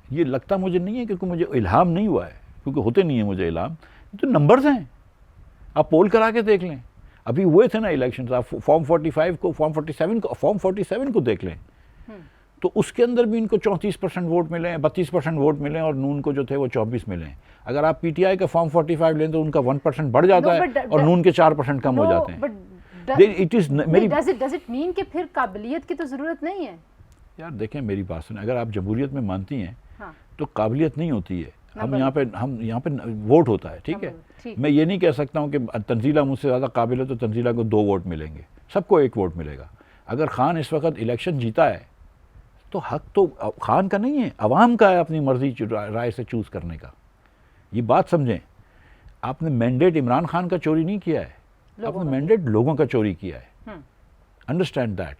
یہ لگتا مجھے نہیں ہے کیونکہ مجھے الہام نہیں ہوا ہے، کیونکہ ہوتے نہیں ہیں مجھے الہام. تو نمبرز ہیں، آپ پول کرا کے دیکھ لیں. ابھی ہوئے تھے نا الیکشنز، آپ فارم 45 کو، فارم 47 کو دیکھ لیں، تو اس کے اندر بھی ان کو 34% ووٹ ملے ہیں، 32% ووٹ ملے ہیں، اور نون کو جو تھے وہ 24 ملے ہیں. اگر آپ پی ٹی آئی کا فارم 45 لیں تو ان کا 1% بڑھ جاتا ہے اور نون کے 4% کم ہو جاتے ہیں. Does it mean کہ پھر قابلیت کی تو ضرورت نہیں ہے؟ یار دیکھیں میری بات سنیں، اگر آپ جمہوریت میں مانتی ہیں تو قابلیت نہیں ہوتی ہے. ہم یہاں پہ ووٹ ہوتا ہے، ٹھیک ہے. میں یہ نہیں کہہ سکتا ہوں کہ تنزیلہ مجھ سے زیادہ قابل ہے تو تنزیلہ کو 2 ووٹ ملیں گے، سب کو 1 ووٹ ملے گا. اگر خان اس وقت الیکشن جیتا ہے تو حق تو خان کا نہیں ہے، عوام کا ہے اپنی مرضی رائے سے چوز کرنے کا. یہ بات سمجھیں، آپ نے مینڈیٹ عمران خان کا چوری نہیں کیا ہے، آپ نے مینڈیٹ لوگوں کا چوری کیا ہے. Understand that.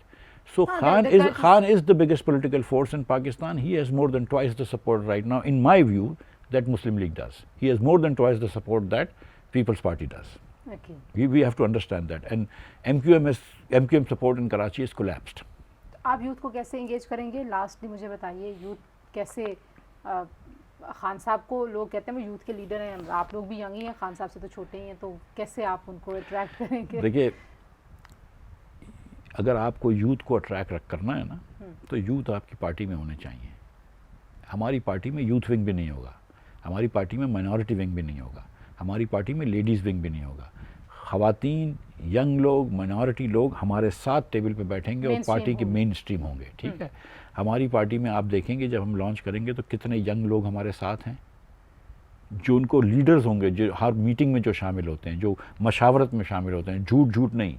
So Khan is the biggest political force in Pakistan. He has more than twice the support right now, in my view, that Muslim League does. He has more than twice the support that People's Party does. Okay. We have to understand that. And MQM support in Karachi is collapsed. آپ youth کو کیسے engage کریں گے؟ Lastly مجھے بتائیے، youth کیسے، خان صاحب کو لوگ کہتے ہیں وہ یوتھ کے لیڈر ہیں، آپ لوگ بھی ینگ ہی ہیں، خان صاحب سے تو چھوٹے ہی ہیں، تو کیسے آپ ان کو اٹریکٹ کریں گے؟ دیکھیے، اگر آپ کو یوتھ کو اٹریکٹ کرنا ہے نا تو یوتھ آپ کی پارٹی میں ہونے چاہیے. ہماری پارٹی میں یوتھ ونگ بھی نہیں ہوگا، ہماری پارٹی میں مائنورٹی ونگ بھی نہیں ہوگا، ہماری پارٹی میں لیڈیز ونگ بھی نہیں ہوگا. خواتین، ینگ لوگ، مائنورٹی لوگ ہمارے ساتھ ٹیبل پہ بیٹھیں گے اور پارٹی کے مین اسٹریم ہوں گے، ٹھیک ہے. ہماری پارٹی میں آپ دیکھیں گے جب ہم لانچ کریں گے تو کتنے ینگ لوگ ہمارے ساتھ ہیں جو ان کو لیڈرز ہوں گے، جو ہر میٹنگ میں جو شامل ہوتے ہیں، جو مشاورت میں شامل ہوتے ہیں. جھوٹ نہیں.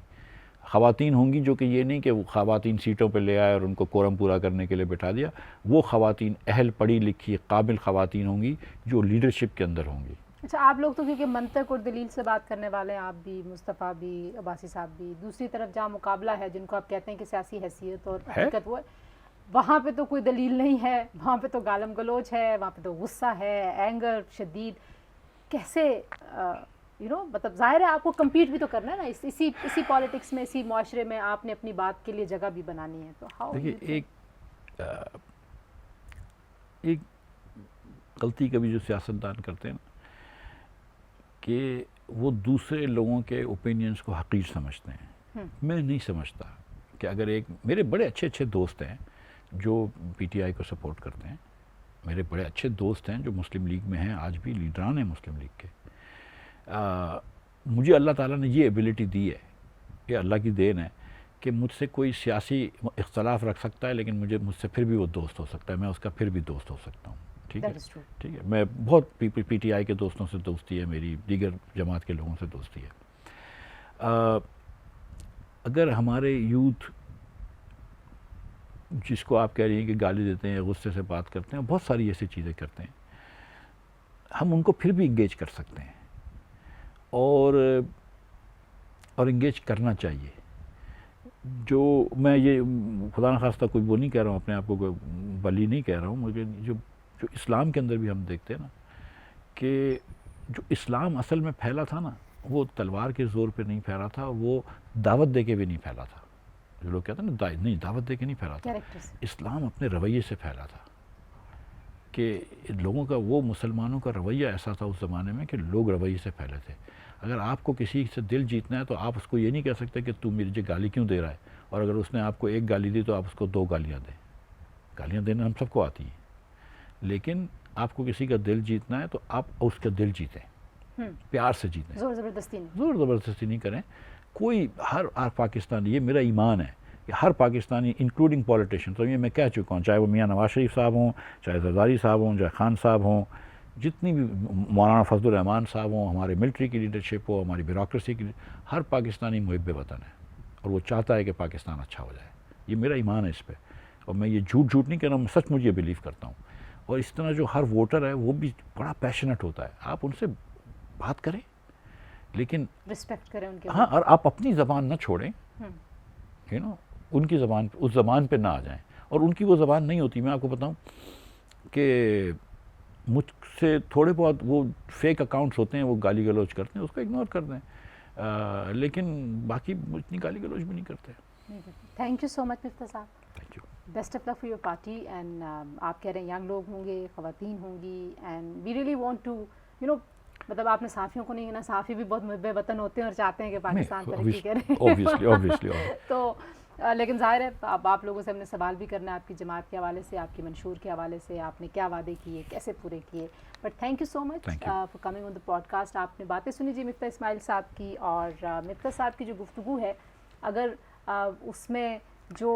خواتین ہوں گی جو کہ یہ نہیں کہ وہ خواتین سیٹوں پہ لے آئے اور ان کو کورم پورا کرنے کے لیے بٹھا دیا. وہ خواتین اہل، پڑھی لکھی، قابل خواتین ہوں گی جو لیڈرشپ کے اندر ہوں گی. اچھا، آپ لوگ تو کیونکہ منطق اور دلیل سے بات کرنے والے ہیں، آپ بھی، مصطفیٰ بھی، عباسی صاحب بھی. دوسری طرف جہاں مقابلہ ہے، جن کو آپ کہتے ہیں کہ سیاسی حیثیت اور حقیقت، وہ وہاں پہ تو کوئی دلیل نہیں ہے، وہاں پہ تو گالم گلوچ ہے، وہاں پہ تو غصہ ہے، اینگر شدید. کیسے مطلب ظاہر ہے آپ کو کمپیٹ بھی تو کرنا ہے نا اسی پالیٹکس میں، اسی معاشرے میں آپ نے اپنی بات کے لیے جگہ بھی بنانی ہے. تو دیکھیے، ایک غلطی کبھی جو سیاستدان کرتے ہیں نا کہ وہ دوسرے لوگوں کے اوپینینز کو حقیر سمجھتے ہیں. میں نہیں سمجھتا کہ اگر میرے بڑے اچھے دوست ہیں جو پی ٹی آئی کو سپورٹ کرتے ہیں، میرے بڑے اچھے دوست ہیں جو مسلم لیگ میں ہیں، آج بھی لیڈران ہیں مسلم لیگ کے. مجھے اللہ تعالیٰ نے یہ ایبلٹی دی ہے، یہ اللہ کی دین ہے کہ مجھ سے کوئی سیاسی اختلاف رکھ سکتا ہے لیکن مجھ سے پھر بھی وہ دوست ہو سکتا ہے، میں اس کا پھر بھی دوست ہو سکتا ہوں. ٹھیک ہے، ٹھیک ہے. میں بہت پی ٹی آئی کے دوستوں سے دوستی ہے، میری دیگر جماعت کے لوگوں سے دوستی ہے. اگر ہمارے یوتھ جس کو آپ کہہ رہی ہیں کہ گالی دیتے ہیں، غصے سے بات کرتے ہیں، بہت ساری ایسی چیزیں کرتے ہیں، ہم ان کو پھر بھی انگیج کر سکتے ہیں اور انگیج کرنا چاہیے. جو میں یہ خدا نخواستہ کوئی وہ نہیں کہہ رہا ہوں, اپنے آپ کو کوئی ولی نہیں کہہ رہا ہوں, مگر جو اسلام کے اندر بھی ہم دیکھتے ہیں نا کہ جو اسلام اصل میں پھیلا تھا نا, وہ تلوار کے زور پہ نہیں پھیلا تھا, وہ دعوت دے کے بھی نہیں پھیلا تھا. جو لوگ کہتے ہیں نا نہیں دعوت دے کے نہیں پھیلا تھا, اسلام اپنے رویے سے پھیلا تھا کہ لوگوں کا, وہ مسلمانوں کا رویہ ایسا تھا اس زمانے میں کہ لوگ رویے سے پھیلے تھے. اگر آپ کو کسی سے دل جیتنا ہے تو آپ اس کو یہ نہیں کہہ سکتے کہ تو مجھے گالی کیوں دے رہا ہے, اور اگر اس نے آپ کو ایک گالی دی تو آپ اس کو 2 گالیاں دیں. گالیاں دینا ہم سب کو آتی ہیں, لیکن آپ کو کسی کا دل جیتنا ہے تو آپ اس کا دل جیتیں, پیار سے جیتیں, زور زبردستی نہیں, زور زبردستی نہیں کریں. کوئی ہر پاکستانی, یہ میرا ایمان ہے کہ ہر پاکستانی انکلوڈنگ پولیٹیشین, تو یہ میں کہہ چکا ہوں, چاہے وہ میاں نواز شریف صاحب ہوں, چاہے زرداری صاحب ہوں, چاہے خان صاحب ہوں, جتنی بھی مولانا فضل الرحمان صاحب ہوں, ہمارے ملٹری کی لیڈرشپ ہو, ہماری بیوروکریسی کی, ہر پاکستانی محب وطن ہے اور وہ چاہتا ہے کہ پاکستان اچھا ہو جائے. یہ میرا ایمان ہے اس پہ, اور میں یہ جھوٹ نہیں کہہ رہا ہوں, میں سچ مجھ یہ بلیو کرتا ہوں. اور اس طرح جو ہر ووٹر ہے وہ بھی بڑا پیشنٹ ہوتا ہے, آپ ان سے بات کریں لیکن رسپیکٹ کریں ان کے, ہاں, اور آپ اپنی زبان نہ چھوڑیں, ان کی زبان, اس زبان پہ نہ آ جائیں. اور ان کی وہ زبان نہیں ہوتی, میں آپ کو بتاؤں کہ مجھ سے تھوڑے بہت وہ فیک اکاؤنٹس ہوتے ہیں, وہ گالی گلوچ کرتے ہیں, اس کو اگنور کر دیں, لیکن باقی اتنی گالی گلوچ بھی نہیں کرتے. تھینک یو سو مچ مفتیٰ صاحب, thank you. Best of luck for your party. And آپ کہہ رہے ہیں ینگ لوگ ہوں گے, خواتین ہوں گی, and we really want to مطلب آپ نے صحافیوں کو نہیں کہنا, صحافی بھی بہت محب وطن ہوتے ہیں اور چاہتے ہیں کہ پاکستان ترقی کرے. تو لیکن ظاہر ہے اب آپ لوگوں سے ہم نے سوال بھی کرنا ہے آپ کی جماعت کے حوالے سے, آپ کی منشور کے حوالے سے, آپ نے کیا وعدے کیے, کیسے پورے کیے. But thank you so much for coming on the podcast. آپ نے باتیں سنی جی مفتیٰ اسماعیل صاحب کی, اور مفتیٰ صاحب کی جو گفتگو ہے, اگر اس میں جو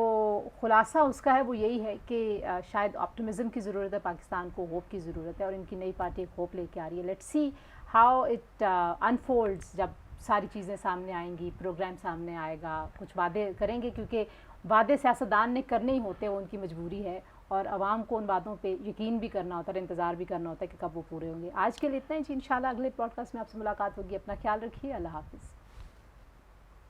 خلاصہ اس کا ہے وہ یہی ہے کہ شاید آپٹمزم کی ضرورت ہے پاکستان کو, ہوپ کی ضرورت ہے, اور ان کی نئی پارٹی ایک ہوپ لے کے آ رہی ہے. Let's see how it unfolds. جب ساری چیزیں سامنے آئیں گی, پروگرام سامنے آئے گا, کچھ وعدے کریں گے, کیونکہ وعدے سیاستدان نے کرنے ہی ہوتے ہیں, وہ ان کی مجبوری ہے, اور عوام کو ان باتوں پہ یقین بھی کرنا ہوتا ہے, انتظار بھی کرنا ہوتا ہے کہ کب وہ پورے ہوں گے. آج کے لیے اتنا ہی جی, انشاءاللہ اگلے پوڈ کاسٹ میں آپ سے ملاقات ہوگی. اپنا خیال رکھیے, اللہ حافظ.